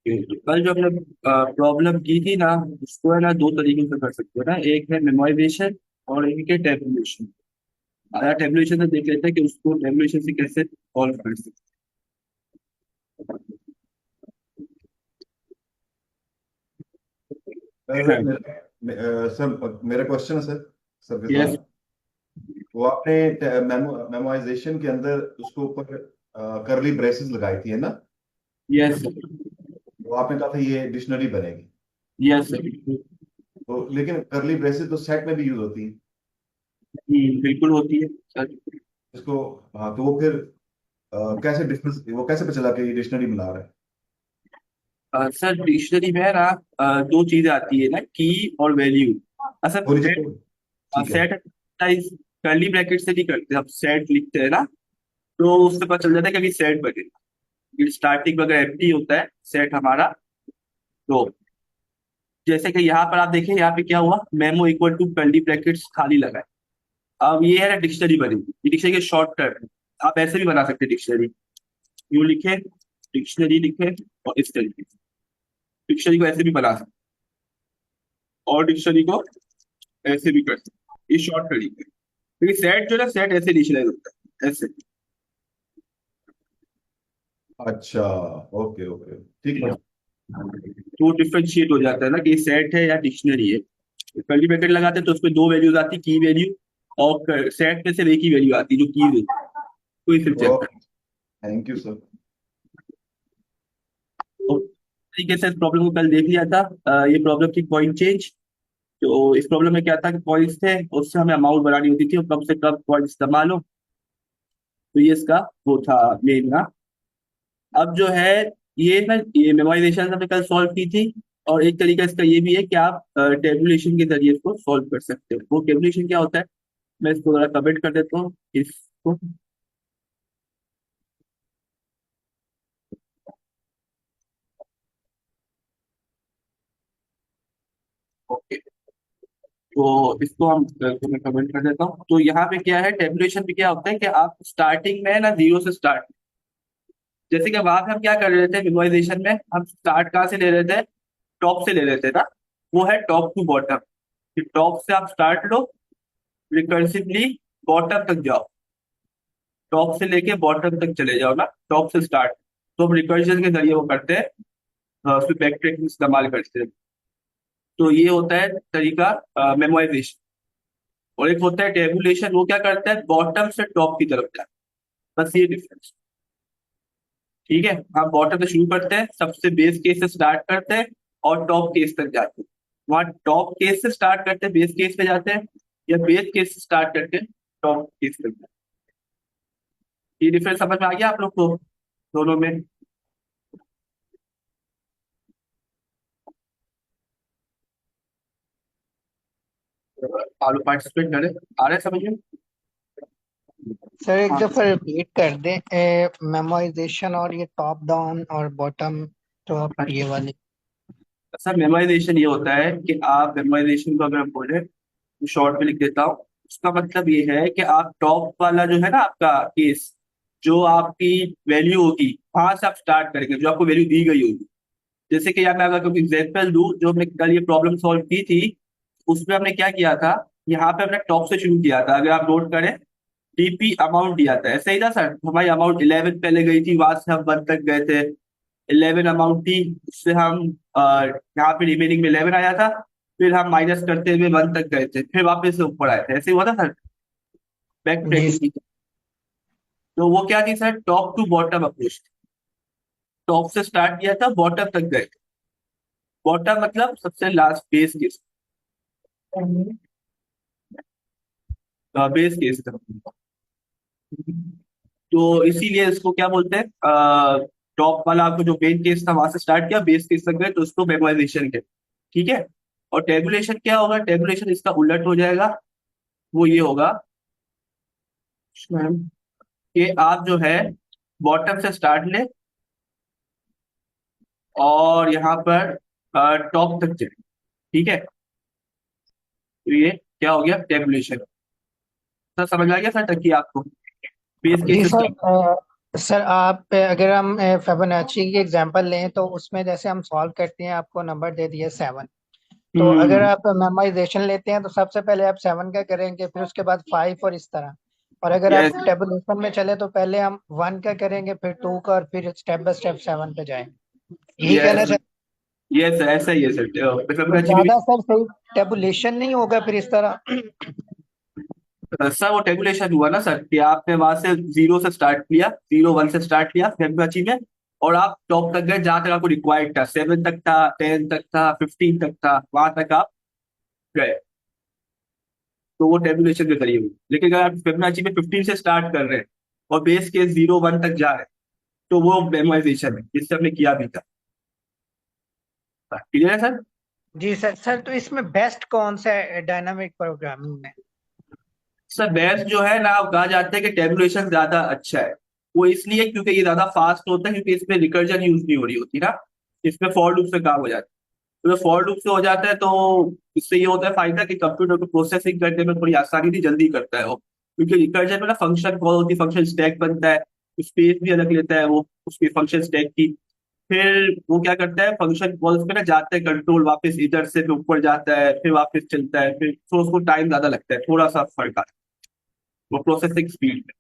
कल जो हमने प्रॉब्लम की थी ना, उसको है ना दो तरीके से कर सकते हो ना। एक है मेमोराइजेशन और एक है टेबुलेशन। आया टेबुलेशन से देख लेते हैं कि उसको टेबुलेशन से कैसे सॉल्व कर सकते सर हैं। सर मेरा क्वेश्चन है सर सर के यस। साथ। वो आपने मेमोराइजेशन के अंदर उसके ऊपर करली ब्रेसेस लगाई थी है ना। यस। वो आपने कहा था ये डिक्शनरी बनेगी। यस। तो लेकिन करली ब्रेसेस तो सेट में भी यूज होती है बिल्कुल होती है सर। इसको। हाँ तो वो फिर कैसे डिफरेंस वो कैसे पता चला कि ये डिक्शनरी बना रहा है। सर डिक्शनरी में है ना दो चीजें आती है ना, की और वैल्यू। असल वो नीचे सेट ठीक है। सेट कर्ली ब्रैकेट से नहीं करते, हम सेट लिखते हैं ना, तो उससे पता चल जाता है कि अभी सेट बनेगा। स्टार्टिंग वगैरह एम्प्टी होता है सेट हमारा। तो जैसे कि यहाँ पर आप देखें, यहाँ पे क्या हुआ, memo equal to curly brackets खाली लगा है। अब ये है ना डिक्शनरी बनेगी, ये डिक्शनरी के शॉर्ट टर्म है। आप ऐसे भी बना सकते हैं डिक्शनरी। यू लिखे, डिक्शनरी लिखे, और इस तरीके से डिक्शनरी को ऐसे भी बना सकते हैं, और डिक्शनरी को ऐसे भी कर सकते हैं। ये शॉर्ट तरीके है। क्योंकि सेट जो है सेट ऐसे इनिशियलाइज होता है ऐसे। अच्छा। ओके ओके ठीक है। तो डिफ्रेंशिएट हो जाता है ना कि सेट है या डिक्शनरी है। कर्ली ब्रैकेट लगाते हैं तो उसमें दो वैल्यूज आती, की वैल्यू, और सेट में सिर्फ एक ही वैल्यू आती जो की वैल्यू। तो ये सिर्फ check okay thank you sir. तो तरीके से इस प्रॉब्लम को कल देख लिया था। ये प्रॉब्लम थी पॉइंट चेंज। तो इस प्रॉब्लम में क्या था कि पॉइंट्स थे, उससे हमें अमाउंट बनानी होती थी और कम से कम पॉइंट इस्तेमाल हो। तो ये इसका वो था मेन ना। अब जो है ये ना, ये मेमोराइजेशन हमने कल सॉल्व की थी। और एक तरीका इसका ये भी है कि आप टेबुलेशन के जरिए इसको सॉल्व कर सकते हो। वो टेबुलेशन क्या होता है, मैं इसको जरा कमेंट कर देता हूँ इसको। ओके। तो इसको हम तो मैं कमेंट कर देता हूँ। तो यहाँ पे क्या है, टेबुलेशन पे क्या होता है कि आप स्टार्टिंग में ना जीरो से स्टार्ट, जैसे कि वहां पे हम क्या कर रहे थे विजुअलाइजेशन में, हम स्टार्ट कहाँ से ले रहे थे, टॉप से ले रहे थे ना। वो है टॉप टू बॉटम। टॉप से आप स्टार्ट लो, रिकर्सिवली बॉटम तक जाओ। टॉप से लेके बॉटम तक चले जाओ ना, टॉप से स्टार्ट। तो हम रिकर्जन के जरिए वो करते हैं, उसमें बैक ट्रैकिंग इस्तेमाल करते हैं। तो ये होता है तरीका मेमोराइजेशन। और एक होता है टेबुलेशन, वो क्या करता है, बॉटम से टॉप की तरफ जाता है। बस ये डिफरेंस। ठीक है, हम बॉटम से शुरू करते हैं, सबसे बेस केस से स्टार्ट करते हैं और टॉप केस तक जाते हैं। वहां टॉप केस से स्टार्ट करते हैं, बेस केस पे जाते हैं, या बेस केस से स्टार्ट करके टॉप केस तक जाते हैं। ये डिफरेंस समझ में आ गया आप लोग को दोनों में। आलू पार्टिसिपेट करें, आ रहे हैं समझ में। सर एक हाँ दफा रिपीट कर दें, मेमोराइजेशन और ये टॉप डाउन और बॉटम टॉप ये वाली। सर मेमोराइजेशन ये होता है कि आप मेमोराइजेशन को अगर हम बोले तो शॉर्ट में लिख देता हूँ। उसका मतलब ये है कि आप टॉप वाला जो है ना आपका केस, जो आपकी वैल्यू होगी वहां से आप स्टार्ट करेंगे, जो आपको वैल्यू दी गई होगी। जैसे कि यार मैं अगर एग्जाम्पल दूं, जो हमने कल ये प्रॉब्लम सॉल्व की थी, उसमें हमने क्या किया था, यहाँ पे हमने टॉप से शुरू किया था। अगर आप नोट करें, टीपी अमाउंट दिया था, ऐसा ही था सर। हमारी अमाउंट 11 पहले गई थी, वहां से हम 1 तक गए थे। 11 अमाउंट थी, उससे हम यहाँ पे रिमेनिंग में 11 आया था। फिर हम माइनस करते हुए 1 तक गए थे, फिर वापस से ऊपर आए थे, ऐसे ही हुआ था सर। बैक जी ट्रैकिंग की थी। तो वो क्या थी sir, top to bottom approach. Top से स्टार्ट किया था, बॉटम तक गए। बॉटम मतलब सबसे last base case, base case था। तो इसीलिए इसको क्या बोलते हैं, टॉप वाला आपको जो मेन केस था वहां से स्टार्ट किया, बेस केस तक गए, तो उसको मेमोराइजेशन के। ठीक है। और टेबुलेशन क्या होगा, टेबुलेशन इसका उलट हो जाएगा। वो ये होगा कि आप जो है बॉटम से स्टार्ट ले और यहाँ पर टॉप तक जाए। ठीक है। तो ये क्या हो गया, टेबुलेशन। सर समझ आ गया सर, तक कि आपको बेस जी केस सर, स्टार्ट। सर आप अगर हम फिबोनाची की एग्जांपल लें तो उसमें जैसे हम सॉल्व करते हैं, आपको नंबर दे दिया 7। तो अगर हम्म। आप मेमोराइजेशन लेते हैं तो सबसे पहले आप 7 का करेंगे, फिर उसके बाद 5 और इस तरह। और अगर आप यस टेबुलेशन में चले तो पहले हम 1 का करेंगे, फिर 2 का, और फिर स्टेप बाय स्टेप 7 पे जाएंगे। यही कहना यस चाहते यस, ऐसा ही है सर। हैं। फिबोनाची में भी ज्यादा सर सही टेबुलेशन नहीं होगा फिर इस तरह? सर वो टेबुलेशन हुआ ना सर, कि आपने वहां से जीरो से स्टार्ट किया, 0 1 से स्टार्ट किया फिबोनाची में, और आप टॉप तक गए जहां तक आपको रिक्वायर्ड था, 7 तक था, 10 तक था, 15 तक था, वहां तक आप गए। तो वो टेबुलेशन के करिए हुए। लेकिन अगर आप फिबोनाची में 15 से स्टार्ट कर रहे हैं और बेस के 0 1 तक जा रहे हैं, तो वो मेमोराइजेशन है, जिससे हमने किया भी था। क्लियर है सर? जी सर। सर तो इसमें बेस्ट कौन सा है डायनामिक प्रोग्रामिंग में? सर बेस्ट जो है ना, कहा जाता है कि टेबुलेशन ज्यादा अच्छा है। वो इसलिए क्योंकि ये ज्यादा फास्ट होता है, क्योंकि इसमें रिकर्जन यूज नहीं हो रही होती ना, इसमें फॉर लूप से काम हो जाता है। तो फॉर लूप से हो जाता है, तो इससे ये होता है फायदा कि कंप्यूटर को प्रोसेसिंग करने में थोड़ी आसानी थी, जल्दी करता है वो। क्योंकि रिकर्जन में ना फंक्शन कॉल होती है, फंक्शन स्टैक बनता है, स्पेस भी अलग लेता है वो उसकी फंक्शन स्टैक की। फिर वो क्या करता है, फंक्शन कॉल्स पे ना जाता है कंट्रोल, वापस इधर से फिर ऊपर जाता है, फिर वापस चलता है, फिर तो उसको टाइम ज्यादा लगता है, थोड़ा सा फर्क आता है वो प्रोसेसिंग स्पीड में।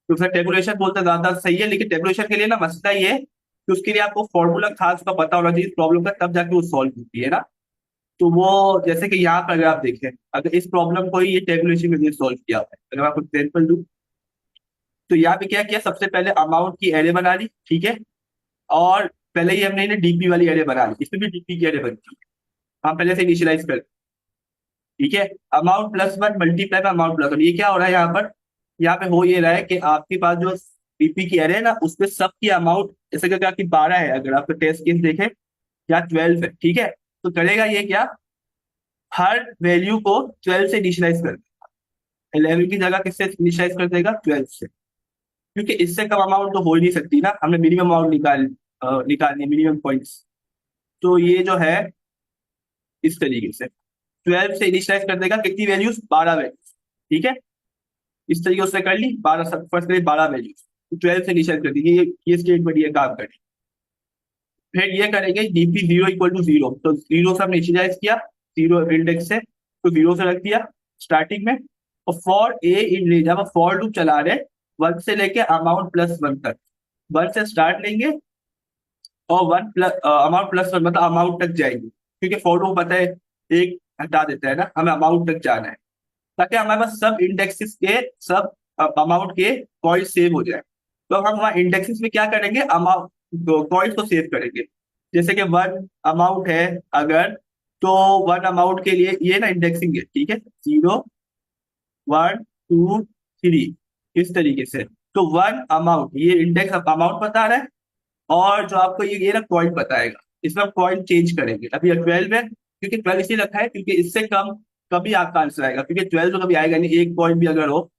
तो सर टेबुलेशन बोलते हैं ज्यादा सही है, लेकिन टेबुलेशन के लिए ना मसला ये है कि उसके लिए आपको फॉर्मूला खास का पता होना चाहिए प्रॉब्लम का, तब जाके वो सॉल्व होती है ना। तो वो जैसे कि यहाँ पर अगर आप देखें, अगर इस प्रॉब्लम को ही ये टेबुलेशन के लिए सॉल्व किया है, अगर मैं आपको एग्जाम्पल दूं, तो यहाँ पे क्या किया, सबसे पहले अमाउंट की एरे बना ली, ठीक है। और पहले ही हमने इन्हें डीपी वाली एरे बना ली, इसमें भी डीपी की एरे बनती है, हम पहले से इनिशियलाइज कर, ठीक है। अमाउंट प्लस वन मल्टीप्लाई में अमाउंट प्लस वन, ये क्या हो रहा है यहाँ पर, यहाँ पे हो ये रहा है कि आपके पास जो डीपी की एरे है ना, उसमें सबकी अमाउंट, जैसे कि आपकी 12 है, अगर आपका टेस्ट केस देखें, या 12 है, ठीक है। तो करेगा ये क्या, हर वैल्यू को 12 से इनिशियलाइज कर, 11 की जगह किससे इनिशियलाइज कर देगा, 12 से। क्योंकि इससे कम अमाउंट तो हो ही नहीं सकती ना, हमने मिनिमम अमाउंट निकालनी, मिनिमम पॉइंट्स। तो ये जो है इस तरीके से 12 से इनिशियलाइज कर देगा, कितनी वैल्यूज, 12 वैल्यूज, ठीक है। इस तरीके उसने कर ली, 12 फर्स्ट करें 12 वैल्यूज, 12 से इनिशियलाइज कर दी, ये स्टेटमेंट ये काम करेगी। फिर ये करेंगे डीपी 0 = 0, तो 0 से हमने इनिशियलाइज किया, 0 इंडेक्स से, तो 0 से रख दिया स्टार्टिंग में। और फॉर ए इन रेंज, अब फॉर लूप चला रहे 1 से लेके अमाउंट प्लस 1 तक, 1 से स्टार्ट लेंगे और 1 प्लस अमाउंट प्लस 1, मतलब अमाउंट तक जाएंगे, क्योंकि फॉर लूप पता है एक हटा देता है ना, हमें अमाउंट तक जाना है, ताकि हमारे पास सब इंडेक्सेस के सब अमाउंट के पॉइंट सेव हो जाए। तो अब हम वहाँ इंडेक्सेस में क्या करेंगे, अमाउंट पॉइंट को सेव करेंगे। जैसे कि 1 अमाउंट है अगर, तो 1 अमाउंट के लिए ये ना इंडेक्सिंग है, ठीक है, 0 1 2 3, इस तरीके से। तो 1 अमाउंट, ये इंडेक्स अमाउंट बता रहा है, और जो आपको ये ना पॉइंट बताएगा, इसमें हम पॉइंट चेंज करेंगे। अभी 12 है, क्योंकि 12 इसलिए रखा है क्योंकि इससे कम कभी आपका आंसर आएगा, क्योंकि 12 तो कभी आएगा नहीं, एक पॉइंट भी अगर हो,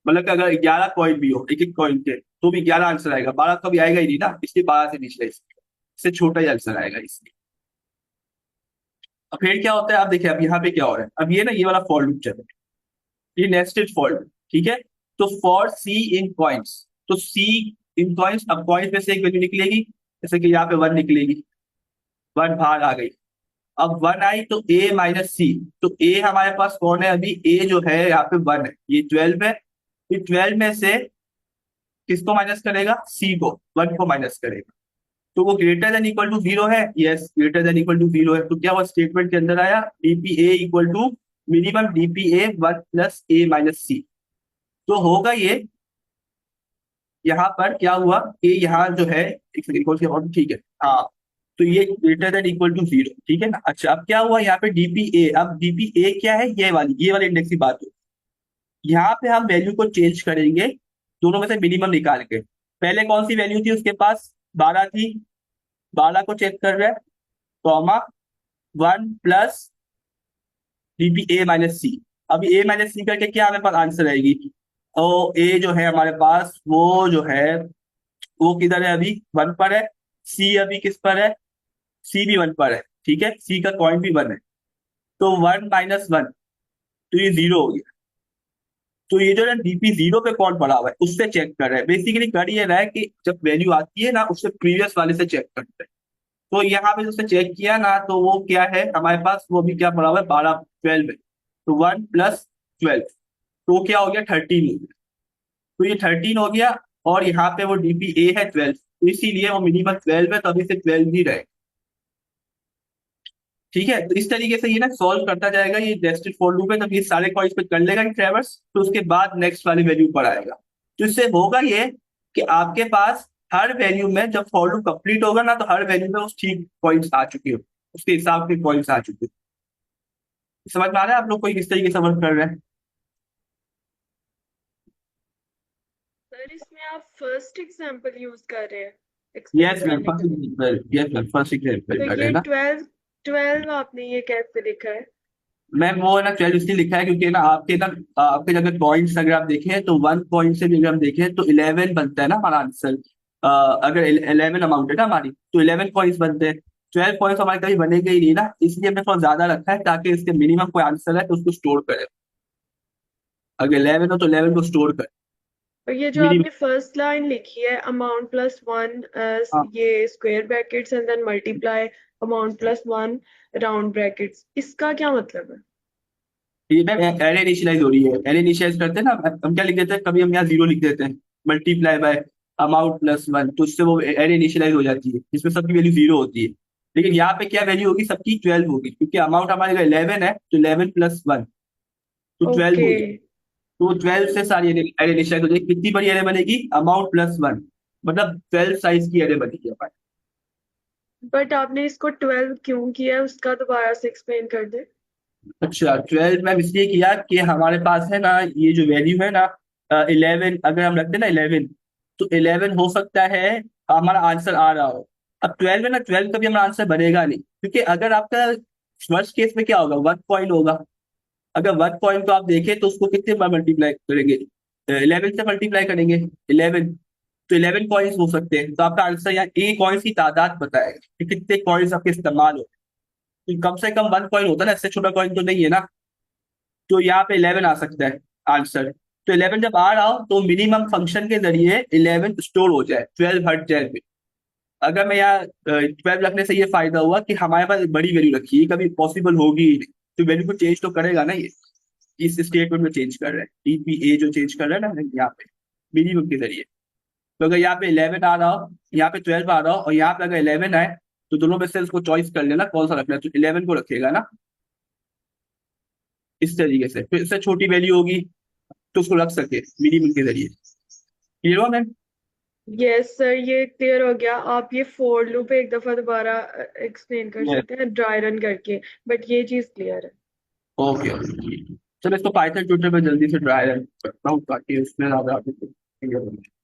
मतलब कि अगर 11 पॉइंट भी हो एक एक पॉइंट के, तो भी 11 आंसर आएगा, 12 कभी आएगा ही नहीं ना, इसलिए 12 से निचले, इससे छोटा ही आंसर आएगा इसलिए। अब फिर क्या होता है, आप देखिए अब यहाँ पे क्या हो रहा है, अब ये ना ये वाला फॉर लूप चल रहा है, ये नेस्टेड फॉर लूप, ठीक है। तो फॉर सी इन पॉइंट्स, तो सी इन पॉइंट्स, अब पॉइंट में से एक वैल्यू निकलेगी, जैसे कि यहाँ पे 1 निकलेगी, 1 बाहर आ गई। अब 1 आई तो A - C, तो ए हमारे पास कौन है अभी, ए जो है यहाँ पे 1 है, ये 12 है। ये 12 में से किसको माइनस करेगा, सी को, 1 को माइनस करेगा। तो वो ग्रेटर देन इक्वल टू 0 है, yes greater than equal to 0 है। तो क्या वो स्टेटमेंट के अंदर आया, DPA equal to minimum DPA 1 plus A - C। तो होगा ये, यहाँ पर क्या हुआ कि यहाँ जो है, एक सेकंड और, ठीक है, हाँ। तो ये ग्रेटर देन इक्वल टू 0, ठीक है ना। अच्छा अब क्या हुआ यहाँ पे डीपीए, अब डीपीए क्या है, ये वाली इंडेक्स की बात हो। यहाँ पे हम वैल्यू को चेंज करेंगे, दोनों में से मिनिमम निकाल के। पहले कौन सी वैल्यू थी उसके पास, 12 थी, 12 को चेक कर रहे हैं, कॉमा 1 प्लस डीपीए - सी। अभी A - C करके क्या हमारे पास आंसर आएगी, और ए जो है हमारे पास, वो जो है वो किधर है अभी, 1 पर है। सी अभी किस पर है, सी भी 1 पर है, ठीक है, सी का पॉइंट भी 1 है। तो 1 - 1, तो ये 0 हो गया। तो ये जो है डीपी 0 पे कौन पड़ा हुआ है उससे चेक कर रहे हैं। बेसिकली कर ये रहा है कि जब वैल्यू आती है ना उससे प्रीवियस वाले से चेक करते हैं। तो यहाँ पे उसने चेक किया ना, तो वो क्या है हमारे पास, वो भी क्या पड़ा हुआ है, 12 है। तो 1 + 12, तो वो क्या हो गया, 13 हो गया। तो ये 13 हो गया, और यहाँ पे वो डीपी ए है 12, तो इसीलिए वो मिनिमम 12 है, तो अभी से 12 ही रहे। ठीक है, तो इस तरीके से ये ना सॉल्व करता जाएगा। ये नेस्टेड फॉर लूप है, तब ये सारे कॉइन्स पे कर लेगा ट्रेवर्स, तो उसके बाद नेक्स्ट वाली वैल्यू पर आएगा। तो इससे होगा ये कि आपके पास हर वैल्यू में जब फॉर लूप कंप्लीट होगा ना, तो हर वैल्यू में उस ठीक पॉइंट्स आ चुके हो, उसके हिसाब के पॉइंट्स आ चुके हो। समझ में आ रहा है आप लोग को किस तरीके से वर्क कर रहे हैं? सर इसमें आप फर्स्ट एग्जांपल यूज कर रहे हैं एक्सप्लेन यस मैम, करने के फर्स्ट लिए। Example, yes ma'am, first example तो कर रहे ये हैं ना। 12 आपने ये कैसे लिखा है? मैम वो है ना 12 इसलिए लिखा है क्योंकि ना आपके अगर पॉइंट्स अगर आप देखें तो 1 पॉइंट से भी अगर हम देखें तो 11 बनता है ना हमारा आंसर। अगर 11 अमाउंट है ना हमारी, तो 11 पॉइंट्स बनते हैं। 12 पॉइंट्स हमारे कभी बनेंगे ही नहीं ना, इसलिए हमने थोड़ा ज्यादा रखा है ताकि इसके मिनिमम कोई आंसर है तो उसको स्टोर करें। अगर 11 हो तो 11 को स्टोर करें और ये जो मिनिमम। आपने फर्स्ट लाइन लिखी है अमाउंट प्लस वन, हाँ, ये square brackets and then multiply amount plus one round brackets, इसका क्या मतलब है? ये मैम एरे इनिशियलाइज हो रही है। एरे इनिशियलाइज करते हैं ना, हम क्या लिख देते हैं, कभी हम यहाँ 0 लिख देते हैं, मल्टीप्लाई बाय अमाउंट प्लस 1, तो उससे वो एरे इनिशियलाइज हो जाती है जिसमें सबकी वैल्यू 0 होती है। लेकिन यहाँ पे क्या वैल्यू होगी, सबकी 12 होगी, क्योंकि अमाउंट हमारे 11 है, तो 11 + 1 तो 12 ओके। हो जाए। तो 12 से सारी एरे इनिशियलाइज हो जाएगी। कितनी बड़ी एरे बनेगी, अमाउंट प्लस 1, मतलब 12 साइज की एरे बनेगी हमारी। बट आपने इसको 12 क्यों किया है उसका दोबारा से एक्सप्लेन कर दे। अच्छा, 12 मैम इसलिए किया कि हमारे पास है ना ये जो वैल्यू है ना, 11 अगर हम रखते हैं ना 11, तो 11 हो सकता है हमारा आंसर आ रहा हो। अब 12 है ना, 12 कभी हमारा आंसर बनेगा नहीं, क्योंकि अगर आपका फर्स्ट केस में क्या होगा, 1 पॉइंट होगा। अगर 1 पॉइंट को आप देखें तो उसको कितने बार मल्टीप्लाई करेंगे, 11 से मल्टीप्लाई करेंगे 11, तो 11 कॉइन्स हो सकते हैं। तो आपका आंसर यहाँ ए कॉइन्स की तादाद बताएगा कि कितने कॉइन्स आपके इस्तेमाल हो। तो कम से कम 1 कॉइन होता है ना, इससे छोटा कॉइन तो नहीं है ना। तो यहाँ पे 11 आ सकता है आंसर। तो 11 जब आ रहा हो तो मिनिमम फंक्शन के जरिए 11 स्टोर हो जाए, 12 हट जाए फिर। अगर मैं यहाँ 12 रखने से ये फायदा हुआ कि हमारे पास एक बड़ी वैल्यू रखी है, कभी पॉसिबल होगी ही नहीं। तो वैल्यू को चेंज तो करेगा ना ये, इस स्टेटमेंट में चेंज कर रहा है, टीपीए जो चेंज कर रहा है ना यहाँ पे मिनिमम के जरिए। तो अगर यहाँ पे 11 आ रहा हो, यहाँ पे 12 आ रहा हो, और यहाँ पे अगर 11 आए, तो दोनों में से उसको चॉइस कर लेना कौन सा रखना है, तो 11 को रखेगा ना इस तरीके से। फिर इससे छोटी वैल्यू होगी तो उसको रख सके मिनिमम के जरिए। क्लियर हुआ मैम? यस सर ये क्लियर हो गया। आप ये फोर लूप एक दफा दोबारा एक्सप्लेन कर यस। सकते हैं ड्राई रन करके, बट ये चीज क्लियर है। ओके ओके, चलो इसको पाइथन ट्यूटर पे जल्दी से ट्राई रन करता हूँ ताकि उसमें ज्यादा आगे clear हो जाए।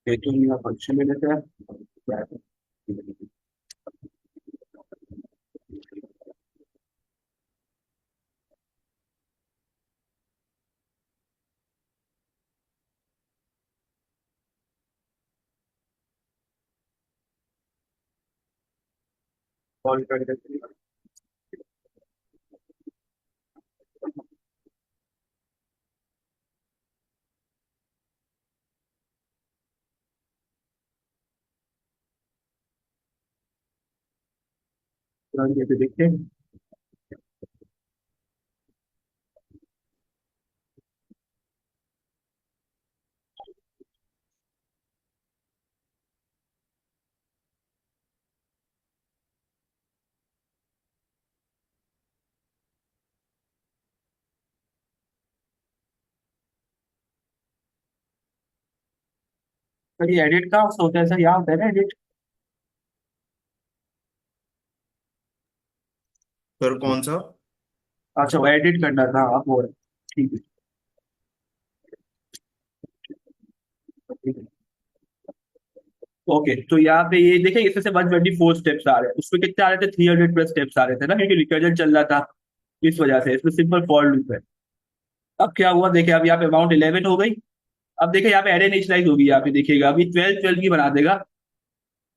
ये तो मेरा फंक्शन में लेते हैं। कॉल कर देते हैं। तुरंत ये पे देखते हैं। सर ये एडिट का होता है, सर यहाँ होता है ना एडिट? सर कौन सा? अच्छा, वो एडिट करना था, आप हो रहा है। ठीक है, ठीक है। ओके, तो यहाँ पे ये देखिए इसमें से 124 स्टेप्स आ रहे हैं, उसमें कितने आ रहे थे, 300 प्लस स्टेप्स आ रहे थे ना, क्योंकि रिकर्जन चल रहा था, इस वजह से इसमें सिंपल फॉर लूप है। अब क्या हुआ, देखिए अब यहाँ पे अमाउंट 11 हो गई। अब देखिए यहाँ पे एरे इनिशियलाइज होगी, यहाँ पे देखिएगा अभी 12 12 की बना देगा।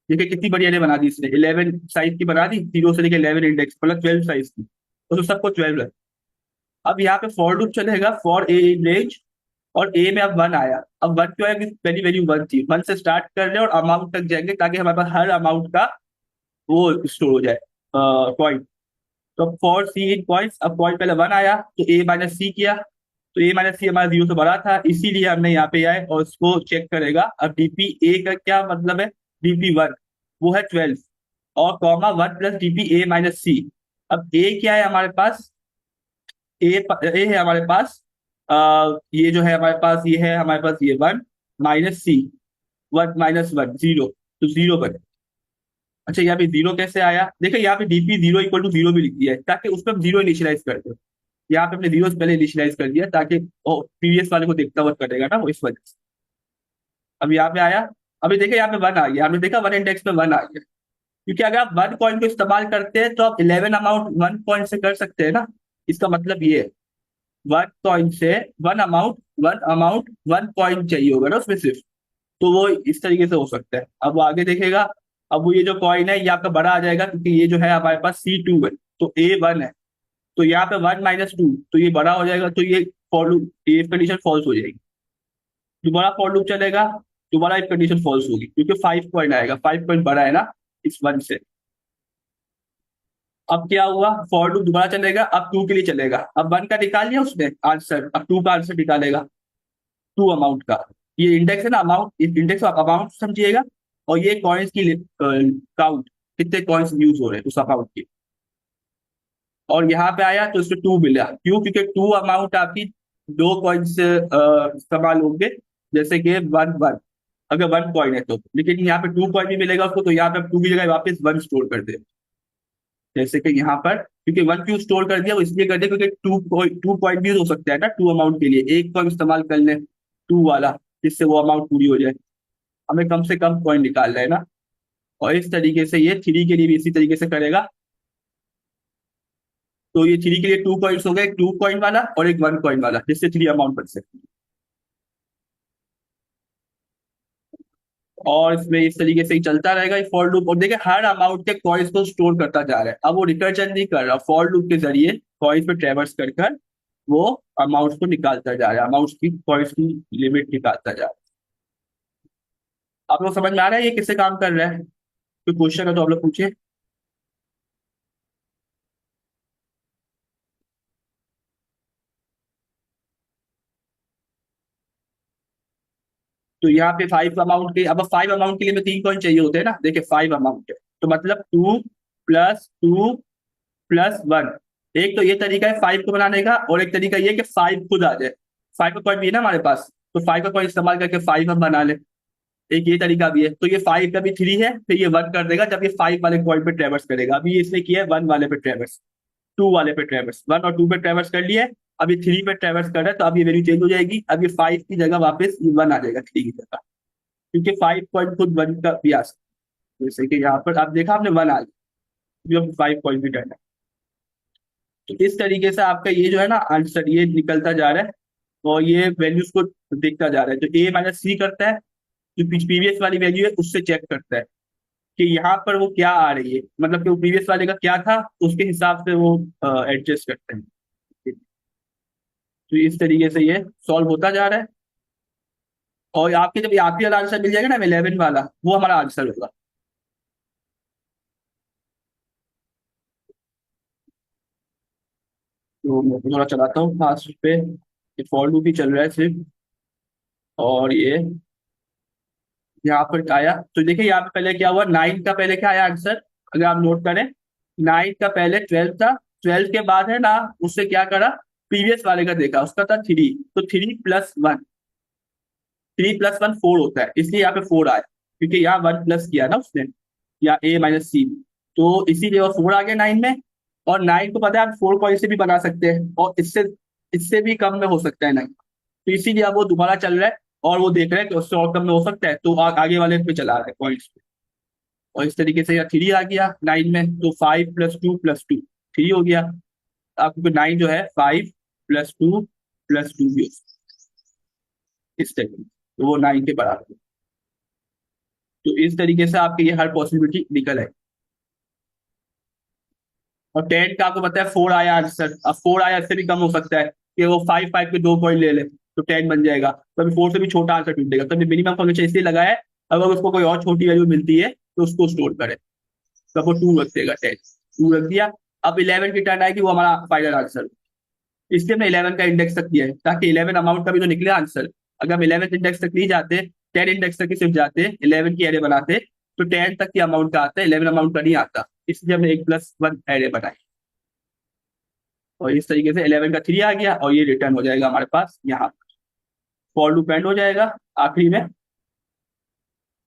देखिए कितनी बड़ी एरे बना दी इसने, 11 साइज की बना दी, 0 से लेकर 11 इंडेक्स, मतलब 12 साइज की, तो सबको 12 है। अब यहाँ पे फॉर लूप चलेगा, फॉर ए इन रेंज, और ए में अब 1 आया। अब 1 क्यों आया, कि पहली वैल्यू 1 थी, 1 से स्टार्ट कर ले और अमाउंट तक जाएंगे, ताकि हमारे पास हर अमाउंट का वो स्टोर हो जाए, पॉइंट। तो फॉर सी इन पॉइंट्स, अब पॉइंट पहले 1 आया तो ए माइनस सी किया, तो ए माइनस सी हमारा 0 से बड़ा था, इसीलिए हमने यहाँ पे आए और उसको चेक करेगा। अब डीपी ए का क्या मतलब है, डीपी 1 वो है 12, और कॉमा 1 प्लस डीपी ए माइनस सी। अब ए क्या है हमारे पास, ए है हमारे पास, ये जो है हमारे पास, ये है हमारे पास ये 1 माइनस सी, 1 माइनस 1 0, तो 0 बने। अच्छा यहाँ पे 0 कैसे आया, देखिए यहाँ पे डीपी 0 इक्वल टू 0 भी लिख दिया है, ताकि उस पर हम 0 इनिशियलाइज कर दो। यहाँ पे हमने 0 से पहले इनिशियलाइज कर दिया, ताकि प्रीवियस वाले को देखता हुआ करेगा ना, वो इस वजह से। अब यहाँ पे आया, अभी देखिए यहाँ पे 1 आ गया, हमने देखा 1 इंडेक्स में 1 आ गया, क्योंकि अगर आप 1 पॉइंट को इस्तेमाल करते हैं तो आप 11 अमाउंट 1 पॉइंट से कर सकते हैं ना। इसका मतलब ये है 1 पॉइंट से 1 अमाउंट 1 पॉइंट चाहिए होगा ना उसमें सिर्फ, तो वो इस तरीके से हो सकता है। अब वो आगे देखेगा, अब वो ये जो कॉइन है ये आपका बड़ा आ जाएगा, क्योंकि ये जो है हमारे पास C2 है, तो A1 है, तो यहाँ पे 1 माइनस 2, तो ये बड़ा हो जाएगा, तो ये फॉर लूप, ये कंडीशन फॉल्स हो जाएगी। दोबारा फॉर लूप चलेगा, दोबारा एक कंडीशन फॉल्स होगी, क्योंकि 5 पॉइंट आएगा, 5 पॉइंट बड़ा है ना इस 1 से। अब क्या हुआ, फॉर लूप दोबारा चलेगा, अब 2 के लिए चलेगा, अब 1 का निकाल लिया उसने आंसर, अब 2 का आंसर निकालेगा, 2 अमाउंट का। ये इंडेक्स है ना, अमाउंट, इस इंडेक्स को आप अमाउंट समझिएगा, और ये कॉइन्स की काउंट, कितने कॉइन्स यूज हो रहे हैं उस अमाउंट की। और यहाँ पे आया तो इसमें 2 मिला, क्यों, क्योंकि 2 अमाउंट आपकी 2 कॉइन्स इस्तेमाल होंगे, जैसे कि 1 1, अगर 1 कॉइन है तो, लेकिन यहाँ पे 2 कॉइन भी मिलेगा उसको, तो यहाँ पे 2 की जगह वापस 1 स्टोर कर दे। जैसे कि यहाँ पर, क्योंकि 1 क्यों स्टोर कर दिया, वो इसलिए कर दिया क्योंकि 2 पॉइंट भी हो सकता है ना 2 अमाउंट के लिए, एक कॉइन इस्तेमाल कर ले 2 वाला, जिससे वो अमाउंट पूरी हो जाए। हमें कम से कम कॉइन निकालना है ना, और इस तरीके से ये 3 के लिए भी इसी तरीके से करेगा। तो ये 3 के लिए 2 कॉइन्स हो गए, एक 2 कॉइन वाला और एक 1 कॉइन वाला, जिससे 3 अमाउंट बन सकती है। और इसमें इस तरीके से ही चलता रहेगा फॉर लूप, और देखिए हर अमाउंट के कॉइन्स को स्टोर करता जा रहा है। अब वो रिकर्जन नहीं कर रहा, फॉर लूप के जरिए कॉइन्स पे ट्रेवर्स कर कर वो अमाउंट्स को निकालता जा रहा है, अमाउंट्स की, कॉइन्स की लिमिट निकालता जा रहा है। आप लोग समझ में आ रहा है ये किससे काम कर रहा है, कोई क्वेश्चन है तो आप लोग पूछिए। तो यहाँ पे 5 अमाउंट के, अब 5 अमाउंट के लिए में 3 कॉइन चाहिए होते हैं ना, देखिए 5 अमाउंट है, तो मतलब 2 + 2 + 1। एक तो ये तरीका है 5 को बनाने का, और एक तरीका ये कि 5 खुद आ जाए, 5 का कॉइन भी है ना हमारे पास, तो 5 का कॉइन इस्तेमाल करके 5 हम बना ले। एक ये तरीका भी है, तो ये 5 का भी 3 है, फिर ये 1 कर देगा जब ये 5 वाले कॉइन पे ट्रेवर्स करेगा। अभी ये इसने किया है 1 वाले पे ट्रेवर्स, 2 वाले पे ट्रेवर्स, 1 और 2 पे ट्रेवर्स कर लिए, अभी 3 पे ट्रेवर्स कर रहा है, तो अब ये वैल्यू चेंज हो जाएगी, अब ये 5 की जगह वापस ये 1 आ जाएगा 3 की जगह, क्योंकि 5 पॉइंट खुद 1 का भी आ सकता है। जैसे कि यहाँ पर आप देखा आपने 1 आ गया, 5 पॉइंट भी करना है। तो इस तरीके से आपका ये जो है ना आंसर ये निकलता जा रहा है, और ये वैल्यूज को देखता जा रहा है, तो A माइनस सी करता है, जो प्रीवियस वाली वैल्यू है उससे चेक करता है कि यहाँ पर वो क्या आ रही है, मतलब कि वो प्रीवियस वाले का क्या था, उसके हिसाब से वो एडजस्ट करते हैं। तो इस तरीके से ये सॉल्व होता जा रहा है, और आपके जब ये आखिरी वाला आंसर मिल जाएगा ना 11 वाला, वो हमारा आंसर होगा। तो मैं थोड़ा चलाता हूँ फास्ट पे, ये फॉर लूप ही चल रहा है सिर्फ। और ये यहाँ पर क्या आया, तो देखिए यहाँ पे पहले क्या हुआ, 9 का पहले क्या आया आंसर, अगर आप नोट करें, 9 का पहले 12 था, 12 के बाद है ना उससे क्या करा, प्रीवियस वाले का देखा, उसका था 3, तो 3 + 1, 3 + 1 4 होता है, इसलिए यहाँ पे 4 आया, क्योंकि यहाँ 1 प्लस किया ना उसने, या A माइनस सी, तो इसीलिए वो 4 आ गया 9 में। और 9 को पता है आप 4 कॉइन से भी बना सकते हैं, और इससे इससे भी कम में हो सकता है 9, तो इसीलिए अब वो दोबारा चल रहा है, और वो देख रहा है कि उससे और कम में हो सकता है, तो आगे वाले पे चला रहा है पॉइंट्स पे। और इस तरीके से यहाँ 3 आ गया 9 में, तो 5 + 2 + 2 3 हो गया। आपको 9 जो है 5 + 2 + 2 भी हो सकता है, इस तरीके से, तो वो 9 के बराबर है। तो इस तरीके से आपके ये हर पॉसिबिलिटी निकल आई। और 10 का आपको पता है 4 आया आंसर। अब 4 आया, इससे भी कम हो सकता है कि वो 5 5 के 2 पॉइंट ले ले, तो 10 बन जाएगा। तो अभी 4 से भी छोटा आंसर ढूंढेगा, तो अभी मिनिमम फंक्शन इसलिए लगाया है, अगर उसको कोई और छोटी वैल्यू मिलती है तो उसको स्टोर करे। तो वो 2 रख देगा, 10 2 रख दिया। अब 11 की टर्न आएगी, वो हमारा फाइनल आंसर। इसलिए हमने 11 का इंडेक्स तक किया है, ताकि 11 अमाउंट का भी तो निकले आंसर। अगर हम 11 इंडेक्स तक नहीं जाते, 10 इंडेक्स तक ही सिर्फ जाते, 11 की एरे बनाते, तो 10 तक की अमाउंट का आता है, 11 अमाउंट का नहीं आता। इसलिए हमने 1+1 एरे बनाई। और इस तरीके से 11 का 3 आ गया, और ये रिटर्न हो जाएगा हमारे पास यहाँ। फॉर लूप एंड हो जाएगा आखिरी में।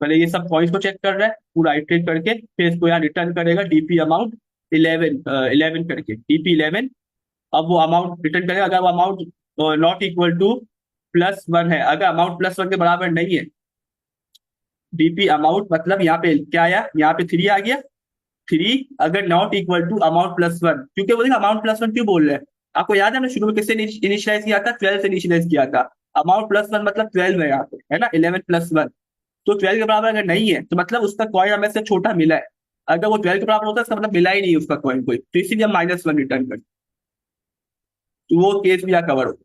पहले ये सब पॉइंट्स को चेक कर रहा है, पूरा आइटरेट करके, फिर इसको यहाँ रिटर्न करेगा डीपी अमाउंट 11 करके, डीपी 11। अब वो अमाउंट रिटर्न करेगा, अगर वो अमाउंट नॉट इक्वल टू +1 है, अगर अमाउंट +1 के बराबर नहीं है, डीपी अमाउंट मतलब यहाँ पे क्या आया, यहाँ पे 3 आ गया। 3 अगर नॉट इक्वल टू अमाउंट +1, क्योंकि वो अमाउंट +1 क्यों बोल रहे हैं, आपको याद है हमने शुरू में किससे इनिशियलाइज किया था, 12 से इनिशियलाइज किया था। अमाउंट +1 मतलब 12 है यहाँ पे, है ना, 11 + 1। तो 12 के बराबर अगर नहीं है, तो मतलब उसका कॉइन हमें से छोटा मिला है। अगर वो 12 के बराबर होता है, इसका मतलब मिला ही नहीं उसका कॉइन कोई, तो इसीलिए हम -1 रिटर्न करते, तो वो केस भी यहाँ कवर हो।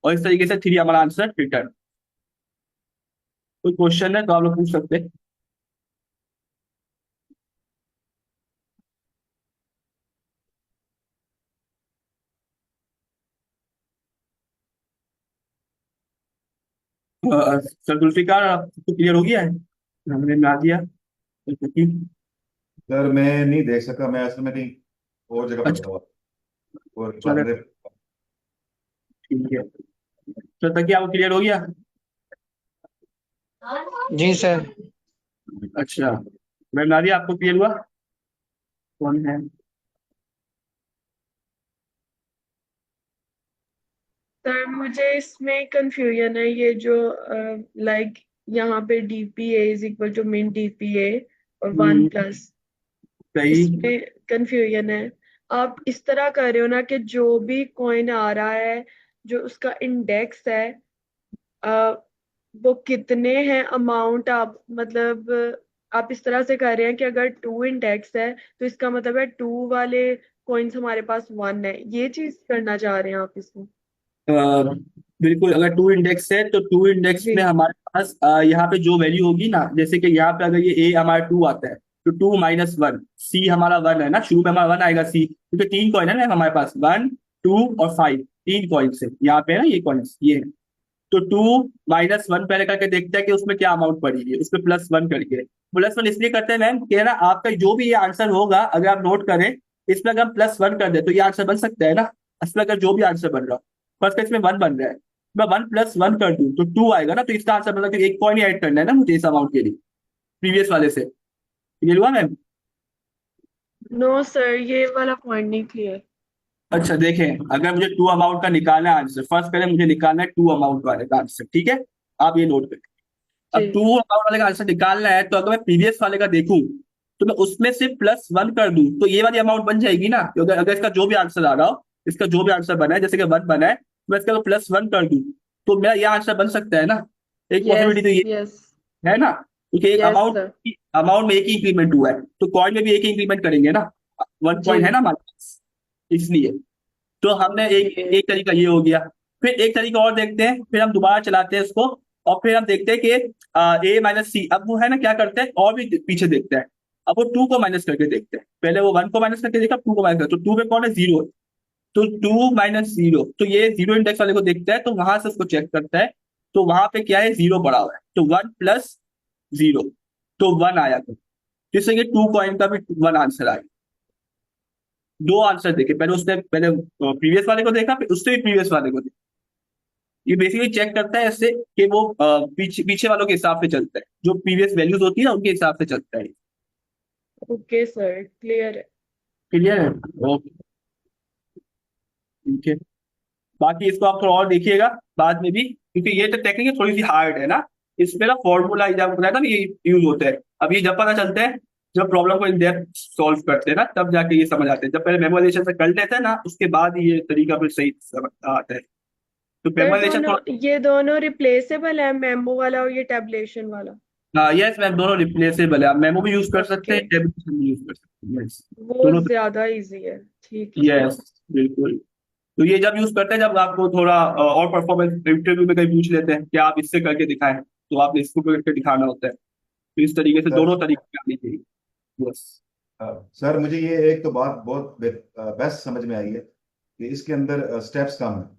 और इस तरीके से 3 हमारा आंसर रिटर्न। कोई क्वेश्चन है तो आप लोग पूछ सकते हैं। सर जुल्फिकार, आपको क्लियर हो गया है, हमने बना दिया। सर मैं नहीं देख सका, मैं असल में नहीं, और जगह पर अच्छा, था और चलो बंदे। ठीक है। तो तक आपको क्लियर हो गया। जी सर। अच्छा, मैम नादिया आपको क्लियर हुआ। कौन है। सर मुझे इसमें कंफ्यूजन है, ये जो लाइक यहाँ पे DPA इज इक्वल टू मिन DPA और 1 हम्म, प्लस, सही। इसमें कंफ्यूजन है। आप इस तरह कर रहे हो ना कि जो भी कॉइन आ रहा है, जो उसका इंडेक्स है, अ, वो कितने हैं अमाउंट, आप मतलब आप इस तरह से कर रहे हैं कि अगर 2 इंडेक्स है तो इसका मतलब है 2 वाले कॉइन्स हमारे पास 1 है, ये चीज करना चाह रहे हैं आप इसमें। अ, बिल्कुल, अगर 2 इंडेक्स है तो 2 इंडेक्स जी में हमारे पास यहाँ पे जो वैल्यू होगी ना, जैसे कि यहाँ पे अगर ये ए हमारा 2 आता है, तो 2 - 1, सी हमारा 1 है ना, शुरू में हमारा 1 आएगा सी, क्योंकि 3 कॉइन है ना हमारे पास, 1 2 और 5, 3 कॉइन्स है यहाँ पे, है ना, ये कॉइन्स ये है। तो 2 -1 पहले करके देखते हैं कि उसमें क्या अमाउंट पड़ी है, उसमें +1 करके। +1 इसलिए करते हैं मैम कि ना, आपका जो भी ये आंसर होगा, अगर आप नोट करें, इसमें अगर हम +1 कर दे तो ये आंसर बन सकता है ना। इसमें अगर जो भी आंसर बन रहा हो, फर्स्ट इसमें 1 बन रहा है, मैं 1 + 1 कर दूं तो 2 आएगा ना, तो इसका आंसर मतलब कि एक पॉइंट ऐड करना है ना मुझे इस अमाउंट के लिए, प्रीवियस वाले से। क्लियर हुआ मैम। नो सर, ये वाला पॉइंट नहीं क्लियर। अच्छा देखें, अगर मुझे 2 अमाउंट का निकालना है आंसर, फर्स्ट पहले मुझे निकालना है 2 अमाउंट वाले का आंसर, ठीक है, आप ये नोट करें। अब जी 2 अमाउंट वाले का आंसर निकालना है, तो अगर मैं प्रीवियस वाले का देखूं, तो मैं उसमें से +1 कर दूं तो ये वाली अमाउंट बन जाएगी ना, क्योंकि अगर इसका जो भी आंसर आ रहा हो, इसका जो भी आंसर बना है, जैसे कि 1 बना है, मैं इसका +1 कर दूं, तो मेरा यह आंसर बन सकता है ना। एक यस पॉसिबिलिटी तो ये यस है ना, क्योंकि यस अमाउंट सर। अमाउंट में एक ही इंक्रीमेंट हुआ है, तो कॉइन में भी एक ही इंक्रीमेंट करेंगे ना, 1 जी पॉइंट है ना हमारे पास, इसलिए। तो हमने एक ओके। एक तरीका ये हो गया। फिर एक तरीका और देखते हैं, फिर हम दोबारा चलाते हैं इसको, और फिर हम देखते हैं कि A - C, अब वो है ना क्या करते हैं, और भी पीछे देखते हैं। अब वो 2 को माइनस करके देखते हैं, पहले वो 1 को माइनस करके देखा, 2 को माइनस कर, तो 2 में कौन है, 0। तो 2 - 0, तो ये 0 इंडेक्स वाले को देखता है, तो वहां से उसको चेक करता है, तो वहां पे क्या है, 0 पड़ा हुआ है, तो 1 + 0, तो 1 आया, तो जिससे कि 2 कॉइन का भी 1 आंसर आया। 2 आंसर देखे, पहले उसने पहले प्रीवियस वाले को देखा, फिर उससे भी प्रीवियस वाले को देखा। ये बेसिकली चेक करता है ऐसे कि वो पीछे पीछे वालों के हिसाब से चलता है, जो प्रीवियस वैल्यूज होती है ना उनके हिसाब से चलता है। ओके सर, क्लियर है। क्लियर है। ओके, ठीक है। बाकी इसको आप थोड़ा और देखिएगा बाद में भी, क्योंकि ये तो टेक्निक थोड़ी सी हार्ड है ना, इसमें ना फॉर्मूला जब बताया था ये यूज होते हैं। अब ये जब पता चलते हैं जब प्रॉब्लम को इन डेप्थ सॉल्व करते हैं ना, तब जाके ये समझ आते हैं। जब पहले मेमोराइजेशन से कर लेते हैं ना, उसके बाद ही ये तरीका फिर सही समझ आता है। तो सर मेमोराइजेशन दोनों, थोड़ा, ये दोनों रिप्लेसेबल है, मेमो वाला और ये टैबलेशन वाला? हाँ यस मैम, दोनों रिप्लेसेबल है। आप मेमो भी यूज कर सकते ओके, हैं, टेबलेशन भी यूज कर सकते हैं, यस। वो दोनों, ज्यादा इजी है। ठीक है सर। यस बिल्कुल। तो ये जब यूज करते हैं जब आपको थोड़ा और परफॉर्मेंस इंटरव्यू में कहीं पूछ लेते हैं कि आप इससे करके दिखाएं, तो आपने इसको करके दिखाना होता है। तो इस तरीके से सर दोनों तरीके आनी चाहिए। यस सर मुझे ये एक तो बात बहुत बेस्ट समझ में आई है कि इसके अंदर स्टेप्स कम है।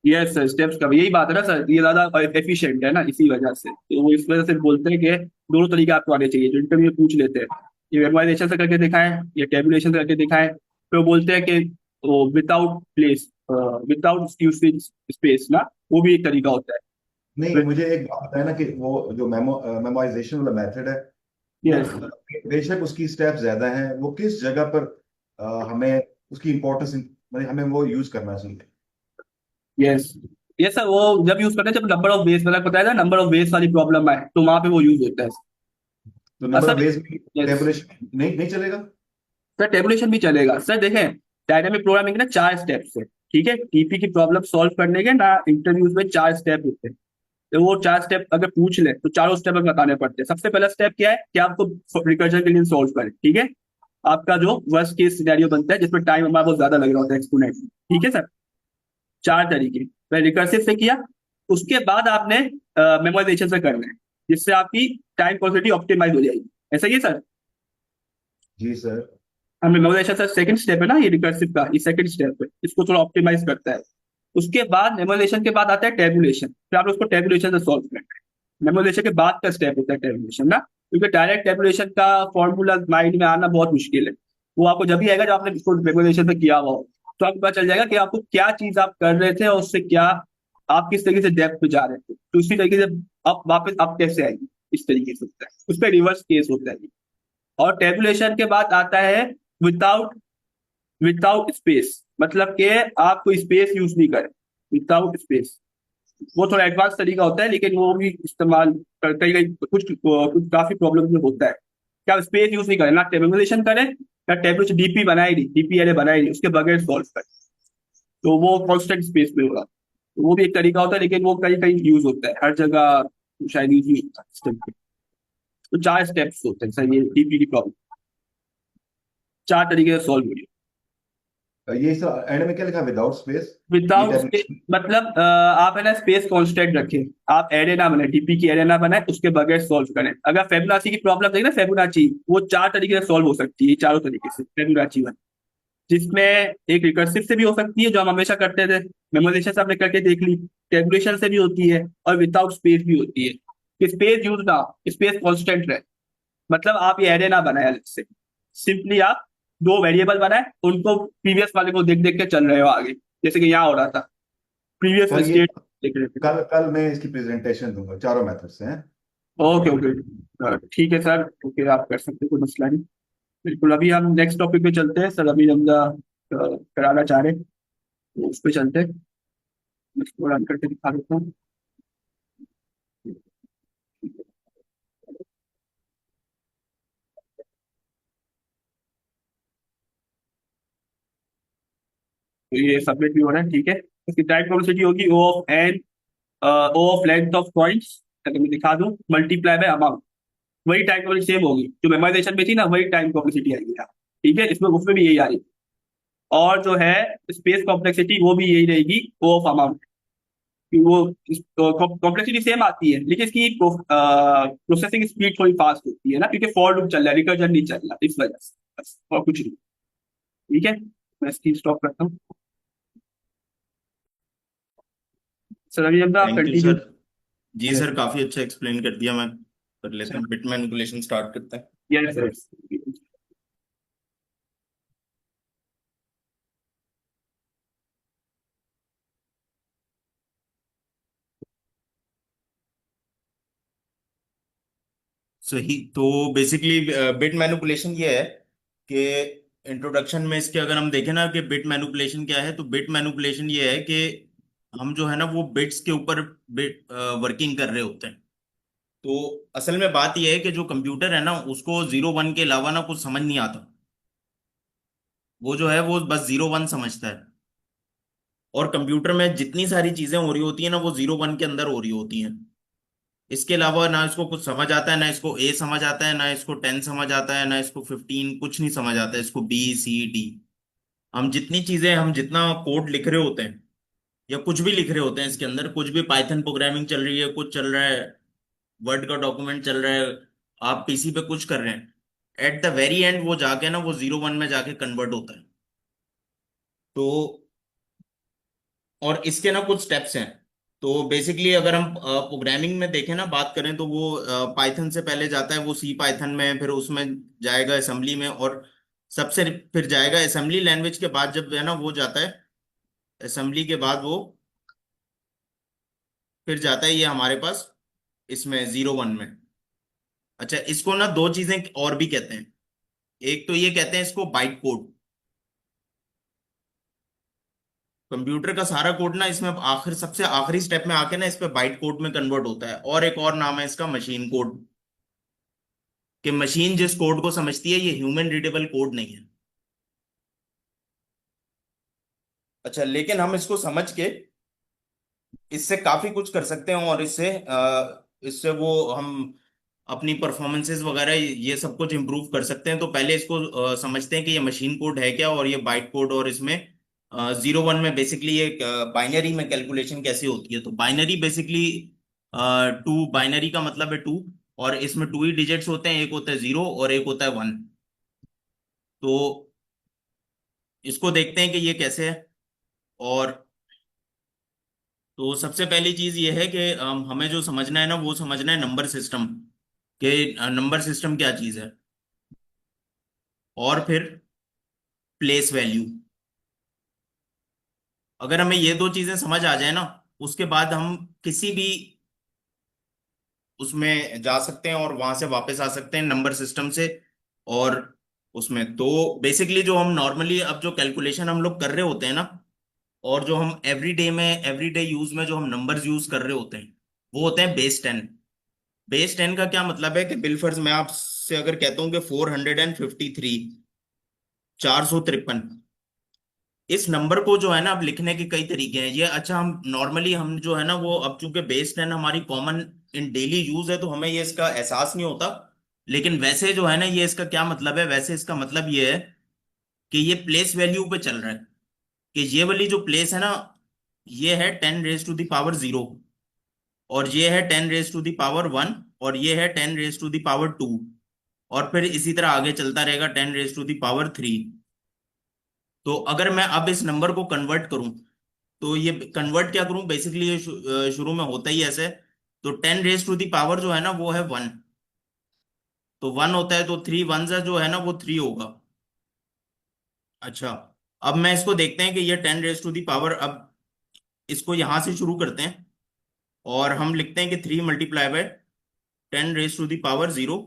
यस सर, स्टेप्स का यही बात है ना सर, ये ज्यादा एफिशिएंट है ना, इसी वजह से तो वो इस वजह से बोलते हैं कि दोनों तरीके आपको आने चाहिए। जो इंटरव्यू में पूछ लेते हैं ये मेमोराइजेशन से करके दिखाएं या टेबुलेशन से करके दिखाएं, फिर वो बोलते हैं कि वो without place, without using space ना, वो भी एक तरीका होता है। नहीं, फिर मुझे एक बात बताए ना कि वो जो मेमोराइजेशन वाला मेथड है वो यस बेशक उसकी स्टेप ज्यादा हैं, वो किस जगह पर हमें उसकी इम्पोर्टेंस मतलब हमें वो यूज करना चाहिए। यस यस सर, वो जब यूज करते हैं जब नंबर ऑफ बेस, मतलब बताया था नंबर ऑफ बेस वाली प्रॉब्लम है, तो वहां पे वो यूज होता है। तो नंबर ऑफ असल, वेज में यस टेबुलेशन नहीं नहीं चलेगा। सर, टेबुलेशन भी चलेगा सर। देखें, डायनामिक प्रोग्रामिंग ना 4 स्टेप्स है, ठीक है। टीपी की प्रॉब्लम सॉल्व करने के ना इंटरव्यूज में 4 स्टेप होते हैं। तो वो 4 स्टेप अगर पूछ ले तो चारों स्टेप हमें बताने पड़ते हैं। सबसे पहला स्टेप क्या है कि आपको रिकर्जन के लिए सॉल्व करें, ठीक है। आपका जो वर्स्ट केस सिनेरियो बनता है जिसमें टाइम हमारा बहुत ज्यादा लग रहा होता है एक्सपोनेंट में, ठीक है सर। 4 तरीके, पहले रिकर्सिव से किया, उसके बाद आपने मेमोराइजेशन से करना है, जिससे आपकी टाइम पॉसिबिलिटी ऑप्टिमाइज हो जाएगी। ऐसा ही है सर। जी सर। हम मेमोराइजेशन सर सेकंड स्टेप है ना, ये रिकर्सिव का ये सेकंड स्टेप है, इसको थोड़ा ऑप्टिमाइज करता है। उसके बाद मेमोराइजेशन के बाद आता है टेबुलेशन, फिर आप उसको टेबुलेशन से सॉल्व करना है। मेमोराइजेशन के बाद का स्टेप होता है टेबुलेशन ना, क्योंकि डायरेक्ट टेबुलेशन का फॉर्मूला माइंड में आना बहुत मुश्किल है। वो आपको जब भी आएगा जब आपने इसको मेमोराइजेशन से किया हुआ हो, तो आपको पता चल जाएगा कि आपको क्या चीज आप कर रहे थे और उससे क्या, आप किस तरीके से डेप्थ पे जा रहे थे, तो उसी तरीके से आप वापस आप कैसे आएंगे, इस तरीके से होता है। उस पर रिवर्स केस होता है। और टेबुलेशन के बाद आता है विदाउट विदाउट स्पेस, मतलब कि आप कोई स्पेस यूज नहीं करें, विदाउट स्पेस। वो थोड़ा एडवांस तरीका होता है, लेकिन वो भी इस्तेमाल कई कई कुछ काफी प्रॉब्लम में होता है कि आप स्पेस यूज नहीं करें, ना टेबुलेशन करें ना टेबुल डीपी बनाए नहीं, डीपी एरे बनाए नहीं, उसके बगैर सॉल्व करें, तो वो कॉन्स्टेंट स्पेस में होगा। तो वो भी एक तरीका होता है, लेकिन वो कहीं कहीं यूज होता है, हर जगह शायद यूज नहीं होता सिस्टम पे। तो 4 स्टेप्स होते हैं सर, ये डीपी की प्रॉब्लम 4 तरीके से सॉल्व हुई। ये सर एंड में क्या लिखा, विदाउट स्पेस? ये विदाउट स्पेस टेबुलेशन। मतलब आप है ना स्पेस कांस्टेंट रखें, आप एरे ना बनाए, डीपी की एरे ना बनाए, उसके बगैर सॉल्व करें। अगर फेबोनाची की प्रॉब्लम देखिए ना, फेबोनाची वो 4 तरीके से सॉल्व हो सकती है, चारों तरीके से फेबोनाची वन, जिसमें एक रिकर्सिव से भी हो सकती है जो हम हमेशा करते थे, मेमोराइजेशन से आपने करके देख ली, टेबुलेशन से भी होती है, और विदाउट स्पेस भी होती है कि स्पेस यूज ना, स्पेस कांस्टेंट रहे। मतलब आप ये एरे ना बनाए अलग से, सिंपली आप 2 वेरिएबल बनाए, उनको प्रीवियस वाले को देख देख के चल रहे हो आगे, जैसे कि यहाँ हो रहा था, प्रीवियस सर ये स्टेट देख रहे थे। कल कल मैं इसकी प्रेजेंटेशन दूंगा चारों मेथड से हैं। ओके ओके, ठीक है सर, ओके आप कर सकते हो, कोई मसला नहीं। बिल्कुल, अभी हम नेक्स्ट टॉपिक पे चलते हैं सर। अभी हम कराना चाह रहे हैं, तो उस पे चलते हैं। मैं इसको रन करके दिखा देता हूँ। तो ये सबमिट भी हो रहा है, ठीक है। इसकी टाइप कॉम्प्लेक्सिटी होगी O of n, O of length of points, अगर मैं दिखा दूं, मल्टीप्लाई बाय अमाउंट। वही टाइम कॉम्प्लेक्सिटी सेम होगी जो मेमोराइजेशन में थी ना, वही टाइम कॉम्प्लेक्सिटी आएगी यहाँ, ठीक है। इसमें उसमें भी यही आ रही। और जो है स्पेस कॉम्प्लेक्सिटी वो भी यही रहेगी, ओ ऑफ अमाउंट। वो कॉम्प्लेक्सिटी सेम आती है, लेकिन इसकी प्रोसेसिंग स्पीड थोड़ी फास्ट होती है ना, क्योंकि फॉर लूप चल रहा है, रिकर्जन नहीं चल रहा, इस वजह से बस, और कुछ नहीं। ठीक है, मैं इसकी स्टॉप करता हूँ सर। अभी हम थैंक यू कंटिन्यू। सर। जी सर, काफी अच्छा एक्सप्लेन कर दिया। मैं कर लेते हैं, बिट मैनिपुलेशन स्टार्ट करते हैं। Yes sir. सही, तो बेसिकली बिट मैनिपुलेशन ये है कि इंट्रोडक्शन में इसके अगर हम देखें ना कि बिट मैनिपुलेशन क्या है, तो बिट मैनिपुलेशन ये है कि हम जो है ना वो बिट्स के ऊपर बिट वर्किंग कर रहे होते हैं। तो असल में बात यह है कि जो कंप्यूटर है ना उसको 0 1 के अलावा ना कुछ समझ नहीं आता। वो जो है वो बस 0 1 समझता है। और कंप्यूटर में जितनी सारी चीजें हो रही होती है ना वो 0 1 के अंदर हो रही होती हैं। इसके अलावा ना इसको कुछ समझ आता है, ना इसको ए समझ आता है, ना इसको 10 समझ आता है, ना इसको 15, कुछ नहीं समझ आता है इसको, B C D। हम जितनी चीजें, हम जितना कोड लिख रहे होते हैं या कुछ भी लिख रहे होते हैं, इसके अंदर कुछ भी पाइथन प्रोग्रामिंग चल रही है, कुछ चल रहा है, वर्ड का डॉक्यूमेंट चल रहा है, आप पीसी पे कुछ कर रहे हैं, एट द वेरी एंड वो जाके ना वो 0 1 में जाके कन्वर्ट होता है। तो और इसके ना कुछ स्टेप्स हैं। तो बेसिकली अगर हम प्रोग्रामिंग में देखें ना, बात करें, तो वो पाइथन से पहले जाता है वो सी पाइथन में, फिर उसमें जाएगा असेंबली में, और सबसे फिर जाएगा असेंबली लैंग्वेज के बाद, जब है ना वो जाता है असेंबली के बाद, वो फिर जाता है ये हमारे पास इसमें 0 1 में। अच्छा, इसको ना दो चीजें और भी कहते हैं। एक तो ये कहते हैं इसको बाइट कोड। कंप्यूटर का सारा कोड ना इसमें आखिर सबसे आखिरी स्टेप में आके ना इस पे बाइट कोड में कन्वर्ट होता है। और एक और नाम है इसका मशीन कोड, कि मशीन जिस कोड को समझती है, ये ह्यूमन रीडेबल कोड नहीं है। अच्छा, लेकिन हम इसको समझ के इससे काफी कुछ कर सकते हैं, और इससे वो हम अपनी परफॉर्मेंसेस वगैरह ये सब कुछ इम्प्रूव कर सकते हैं। तो पहले इसको समझते हैं कि ये मशीन कोड है क्या, और ये बाइट कोड, और इसमें 0 1 में बेसिकली ये बाइनरी में कैलकुलेशन कैसे होती है। तो बाइनरी बेसिकली टू, बाइनरी का मतलब है टू, और इसमें टू ही डिजिट्स होते हैं, एक होता है 0 और एक होता है 1। तो इसको देखते हैं कि ये कैसे है। और तो सबसे पहली चीज ये है कि हमें जो समझना है ना वो समझना है नंबर सिस्टम, के नंबर सिस्टम क्या चीज है, और फिर प्लेस वैल्यू। अगर हमें ये दो चीजें समझ आ जाए ना, उसके बाद हम किसी भी उसमें जा सकते हैं और वहां से वापस आ सकते हैं नंबर सिस्टम से। और उसमें तो बेसिकली जो हम नॉर्मली अब जो कैलकुलेशन हम लोग कर रहे होते हैं ना, और जो हम एवरीडे यूज में जो हम नंबर्स यूज कर रहे होते हैं, वो होते हैं बेस 10। बेस 10 का क्या मतलब है कि बिलफर्ज मैं आपसे अगर कहता हूँ कि 453, 453, इस नंबर को जो है ना अब लिखने के कई तरीके हैं ये। अच्छा, हम नॉर्मली हम जो है ना वो, अब चूंकि बेस 10 हमारी कॉमन इन डेली यूज है, तो हमें ये इसका एहसास नहीं होता। लेकिन वैसे जो है ना ये इसका क्या मतलब है, वैसे इसका मतलब ये है कि ये प्लेस वैल्यू पे चल रहा है। कि ये वाली जो प्लेस है ना, ये है 10 raised to the power 0, और ये है 10 raised to the power 1, और ये है 10 raised to the power 2, और फिर इसी तरह आगे चलता रहेगा 10 raised to the power 3। तो अगर मैं अब इस नंबर को कन्वर्ट करूं, तो ये कन्वर्ट क्या करूं, बेसिकली ये शुरू में होता ही ऐसे। तो 10 raised to the power जो है ना वो है 1। तो 1 होता है, तो 3 1 जो है ना वो 3 होगा। अच्छा, अब मैं इसको देखते हैं कि ये 10 raised to the power, अब इसको यहां से शुरू करते हैं, और हम लिखते हैं कि 3 × 10 raised to the power 0।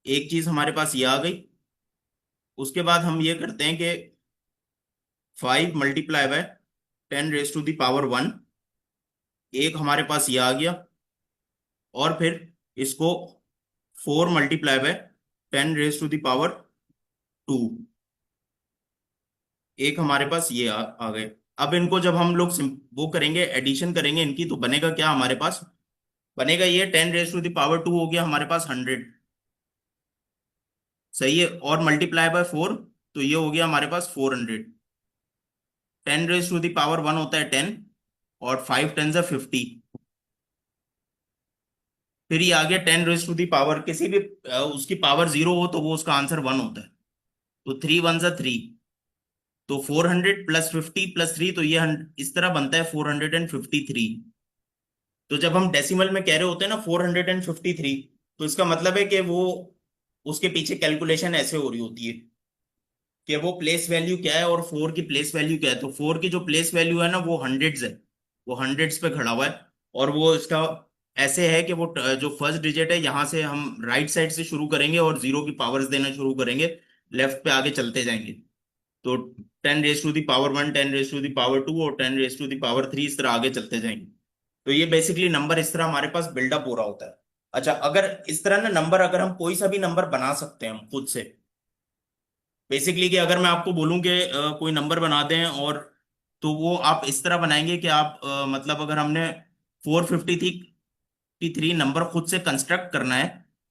एक चीज हमारे पास ये आ गई। उसके बाद हम ये करते हैं कि 5 × 10 raised to the power 1, एक हमारे पास ये आ गया। और फिर इसको 4 × 10 raised to the power 2, एक हमारे पास ये आ गए। अब इनको जब हम लोग वो करेंगे, एडिशन करेंगे इनकी, तो बनेगा क्या हमारे पास, बनेगा ये 10 raised to the power 2 हो गया हमारे पास 100। सही है, और मल्टीप्लाई बाय 4, तो ये हो गया हमारे पास 400। 10 raised to the power 1 होता है 10, और 5 10 50। फिर ये आ गया 10 raised to the power, किसी भी उसकी पावर 0 हो तो वो उसका आंसर 1 होता है। तो 3 1 3, तो 400 + 50 + 3, तो ये इस तरह बनता है 453। तो जब हम डेसिमल में कह रहे होते हैं ना 453, तो इसका मतलब है कि वो उसके पीछे कैलकुलेशन ऐसे हो रही होती है कि वो प्लेस वैल्यू क्या है और 4 की प्लेस वैल्यू क्या है। तो 4 की जो प्लेस वैल्यू है ना वो हंड्रेड्स है, वो हंड्रेड्स पे खड़ा हुआ है। और वो इसका ऐसे है कि वो जो फर्स्ट डिजिट है यहाँ से हम राइट साइड से शुरू करेंगे और 0 की पावर्स देना शुरू करेंगे। लेफ्ट पे आगे चलते जाएंगे। तो 10⁻⁻1, 10⁻⁻2 और 10⁻⁻3 इस तरह आगे चलते जाएंगे। तो ये बेसिकली नंबर इस तरह हमारे पास बिल्डअप हो रहा होता है। अच्छा, अगर इस तरह ना नंबर, अगर हम कोई सा भी नंबर बना सकते हैं हम खुद से, बेसिकली कि अगर मैं आपको बोलूं कि कोई नंबर बना दें, और तो वो आप इस तरह बनाएंगे कि आप मतलब अगर हमने 453 नंबर खुद से कंस्ट्रक्ट करना है,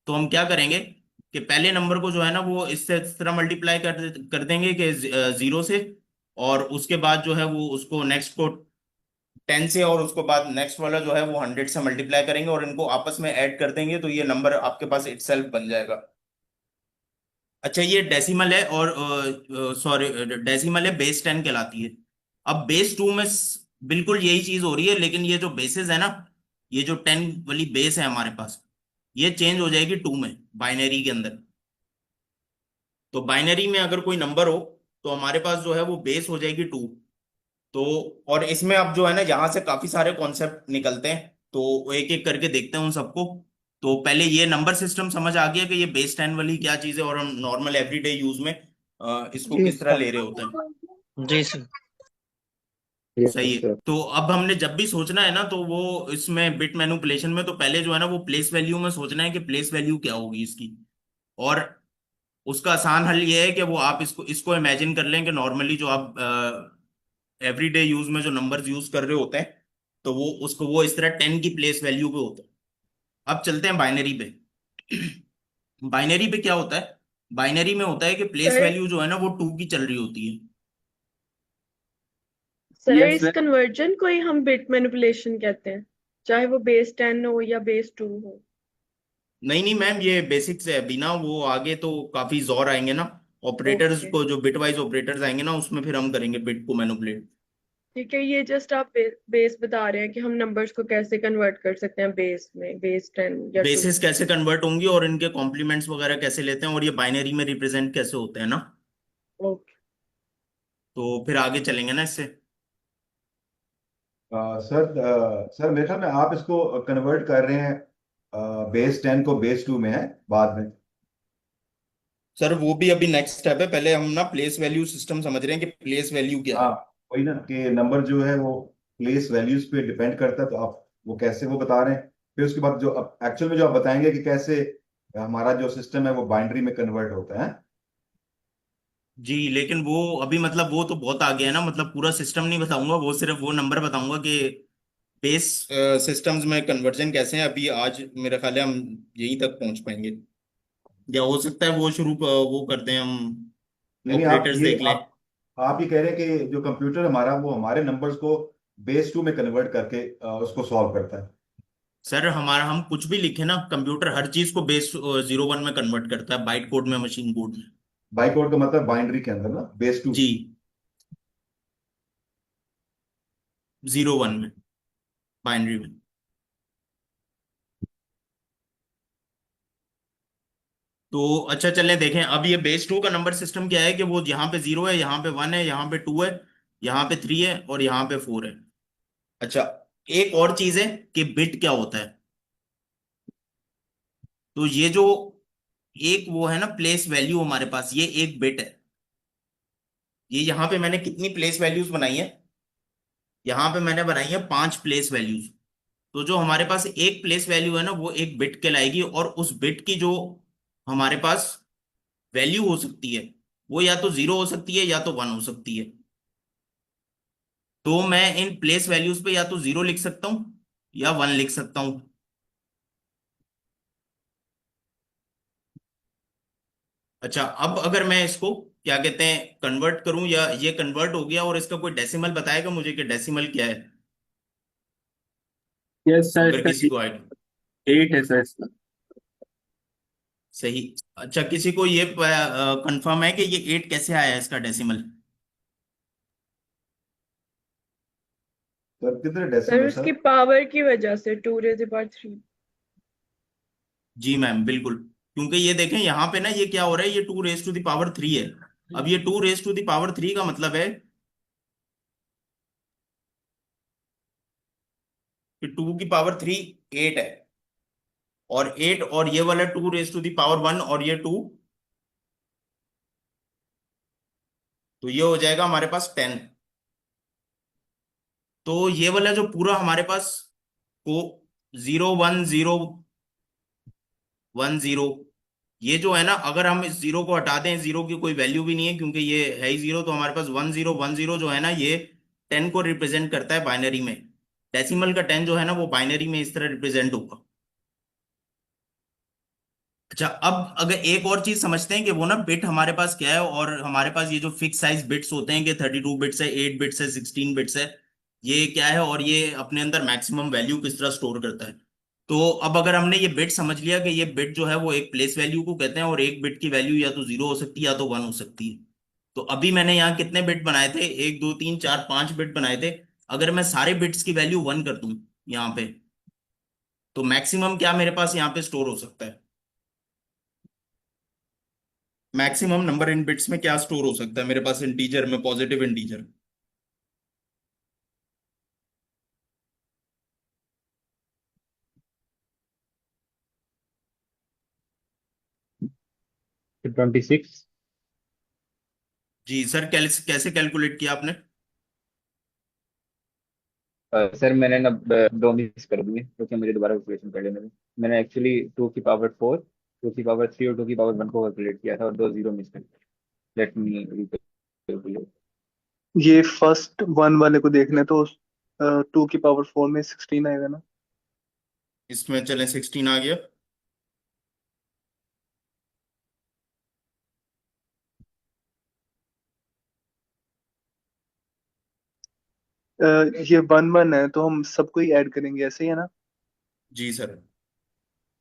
तो हम क्या करेंगे कि पहले नंबर को जो है ना वो इससे इस तरह मल्टीप्लाई कर देंगे कि 0 से, और उसके बाद जो है वो उसको नेक्स्ट को 10 से, और उसके बाद नेक्स्ट वाला जो है वो 100 से मल्टीप्लाई करेंगे, और इनको आपस में ऐड कर देंगे, तो ये नंबर आपके पास इटसेल्फ बन जाएगा। अच्छा, ये डेसिमल है, और सॉरी, डेसिमल है, बेस 10 कहलाती है। अब बेस 2 में बिल्कुल यही चीज हो रही है, लेकिन ये जो बेसिस है ना, ये जो 10 वाली बेस है हमारे पास, ये चेंज हो जाएगी 2 में, बाइनरी के अंदर। तो बाइनरी में अगर कोई नंबर हो, तो हमारे पास जो है वो बेस हो जाएगी 2। तो और इसमें अब जो है ना, यहाँ से काफी सारे कॉन्सेप्ट निकलते हैं, तो एक एक करके देखते हैं उन सबको। तो पहले ये नंबर सिस्टम समझ आ गया कि ये बेस 10 वाली क्या चीज है, और हम नॉर्मल एवरीडे यूज में इसको जी किस तरह सर। ले रहे होते हैं। जी सर। सही है। तो अब हमने जब भी सोचना है ना, तो वो इसमें बिट मैनिपुलेशन में, तो पहले जो है ना वो प्लेस वैल्यू में सोचना है कि प्लेस वैल्यू क्या होगी इसकी। और उसका आसान हल ये है कि वो आप इसको इसको इमेजिन कर लें कि नॉर्मली जो आप एवरीडे यूज में जो नंबर्स यूज कर रहे होते हैं, तो वो उसको वो इस तरह 10 की प्लेस वैल्यू पे होता है। अब चलते हैं बाइनरी पे। बाइनरी पे क्या होता है? बाइनरी में होता है कि प्लेस सर वैल्यू जो है ना वो 2 की चल रही होती है। सर यस इस कन्वर्जन को ही हम बिट मैनिपुलेशन कहते हैं, चाहे वो बेस 10 हो या बेस 2 हो। नहीं नहीं मैम, ये बेसिक्स है, बिना वो आगे तो काफी जोर आएंगे ना, ऑपरेटर्स ओके को जो बिट वाइज ऑपरेटर्स आएंगे ना, उसमें फिर हम करेंगे बिट को मैनिपुलेट। ठीक है, ये जस्ट आप बेस बता रहे हैं कि हम नंबर्स को कैसे कन्वर्ट कर सकते हैं बेस में, बेस 10 या 2 बेसिस में। कैसे कन्वर्ट होंगी, और इनके कॉम्प्लीमेंट्स वगैरह कैसे लेते हैं, और ये बाइनरी में रिप्रेजेंट कैसे होते हैं ना। ओके तो फिर आगे चलेंगे ना इससे। सर मेरे ख्याल में आप इसको कन्वर्ट कर रहे हैं बेस 10 को बेस 2 में है बाद में। सर वो भी अभी नेक्स्ट स्टेप है, पहले हम ना प्लेस वैल्यू सिस्टम समझ रहे हैं कि प्लेस वैल्यू क्या हाँ, है। वही ना कि नंबर जो है वो प्लेस वैल्यूज पे डिपेंड करता है, तो आप वो कैसे वो बता रहे हैं। फिर उसके बाद जो एक्चुअल में जो आप बताएंगे कि कैसे हमारा जो सिस्टम है वो बाइनरी में कन्वर्ट होता है। जी, लेकिन वो अभी मतलब वो तो बहुत आगे है ना, मतलब पूरा सिस्टम नहीं बताऊंगा, वो सिर्फ वो नंबर बताऊंगा कि बेस सिस्टम्स में कन्वर्जन कैसे है। अभी आज मेरा ख्याल है हम यहीं तक पहुंच पाएंगे, या हो सकता है वो शुरू वो करते हैं हम, नहीं नहीं, ऑपरेटर्स देख लें। आप ये कह रहे हैं कि जो कंप्यूटर हमारा वो हमारे नंबर्स को बेस 2 में कन्वर्ट करके उसको सॉल्व करता है। सर हमारा हम कुछ भी लिखे ना, कंप्यूटर हर चीज को बेस 0 1 में कन्वर्ट करता है, बाइट कोड में, मशीन कोड में। बाइकोड का मतलब बाइनरी के अंदर ना बेस 2। जी, 0 1 में, बाइनरी में। तो अच्छा, चलें देखें अब ये बेस 2 का नंबर सिस्टम क्या है कि वो यहाँ पे 0 है, यहाँ पे 1 है, यहाँ पे 2 है, यहाँ पे 3 है, और यहाँ पे 4 है। अच्छा, एक और चीज है कि बिट क्या होता है। तो ये जो एक वो है ना प्लेस वैल्यू हमारे पास, ये एक बिट है। ये यहाँ पे मैंने कितनी प्लेस वैल्यूज बनाई है? यहाँ पे मैंने बनाई है 5 प्लेस वैल्यूज। तो जो हमारे पास एक प्लेस वैल्यू है ना, वो एक बिट कहलाएगी, और उस बिट की जो हमारे पास वैल्यू हो सकती है, वो या तो 0 हो सकती है या तो 1 हो सकती है। तो मैं इन प्लेस वैल्यूज पे या तो 0 लिख सकता हूं या 1 लिख सकता हूं। अच्छा, अब अगर मैं इसको क्या कहते हैं कन्वर्ट करूं, या ये कन्वर्ट हो गया और इसका कोई डेसिमल बताएगा मुझे कि डेसिमल क्या है, यस सर, अगर इसका किसी को आइडिया। 8 है सर इसका। सही। अच्छा, किसी को ये कंफर्म है कि ये 8 कैसे आया है इसका डेसिमल? सर कितने सर डेसिमल उसकी सर? पावर की वजह से 2⁻3। जी मैम, बिल्कुल, क्योंकि ये देखें यहाँ पे ना ये क्या हो रहा है, ये 2⁻³ है। अब ये 2⁻³ का मतलब है कि 2 की पावर 3 8 है, और 8 और ये वाला 2⁻1 और ये 2 तो ये हो जाएगा हमारे पास 10। तो ये वाला जो पूरा हमारे पास को 0 1 0 1 0, ये जो है ना, अगर हम इस जीरो को हटा दें, जीरो की कोई वैल्यू भी नहीं है क्योंकि ये है ही जीरो, तो हमारे पास 1 0 1 0 जो है ना, ये 10 को रिप्रेजेंट करता है बाइनरी में। डेसिमल का 10 जो है ना, वो बाइनरी में इस तरह रिप्रेजेंट होगा। अच्छा, अब अगर एक और चीज समझते हैं कि वो ना बिट हमारे पास क्या है, और हमारे पास ये जो फिक्स साइज बिट्स होते हैं कि 32 बिट्स है, 8 बिट्स है, 16 बिट्स है, ये क्या है और ये अपने अंदर मैक्सिमम वैल्यू किस तरह स्टोर करता है। तो अब अगर हमने ये बिट समझ लिया कि ये बिट जो है वो एक प्लेस वैल्यू को कहते हैं, और एक बिट की वैल्यू या तो 0 हो सकती है या तो 1 हो सकती है। तो अभी मैंने यहाँ कितने बिट बनाए थे, 1 2 3 4 5 बिट बनाए थे। अगर मैं सारे बिट्स की वैल्यू 1 कर दूं यहाँ पे, तो मैक्सिमम क्या मेरे पास यहाँ पे स्टोर हो सकता है, मैक्सिमम नंबर इन बिट्स में क्या स्टोर हो सकता है मेरे पास इंटीजर में, पॉजिटिव इंटीजर। 26। जी सर, कैसे कैसे कैलकुलेट किया आपने? सर मैंने ना दो मिस कर दिए क्योंकि मुझे दोबारा कैलकुलेशन कर लेने में। मैंने एक्चुअली 2 की पावर 4, 2 की पावर 3 और 2 की पावर 1 को कैलकुलेट किया था और दो जीरो मिस कर दिए। Let me calculate. ये फर्स्ट वन वाले को देखने तो 2 की पावर 4 में 16 आएगा ना। इसमें चलें 16 आ गया। अ, ये 1 1 है तो हम सबको ही ऐड करेंगे ऐसे ही है ना। जी सर।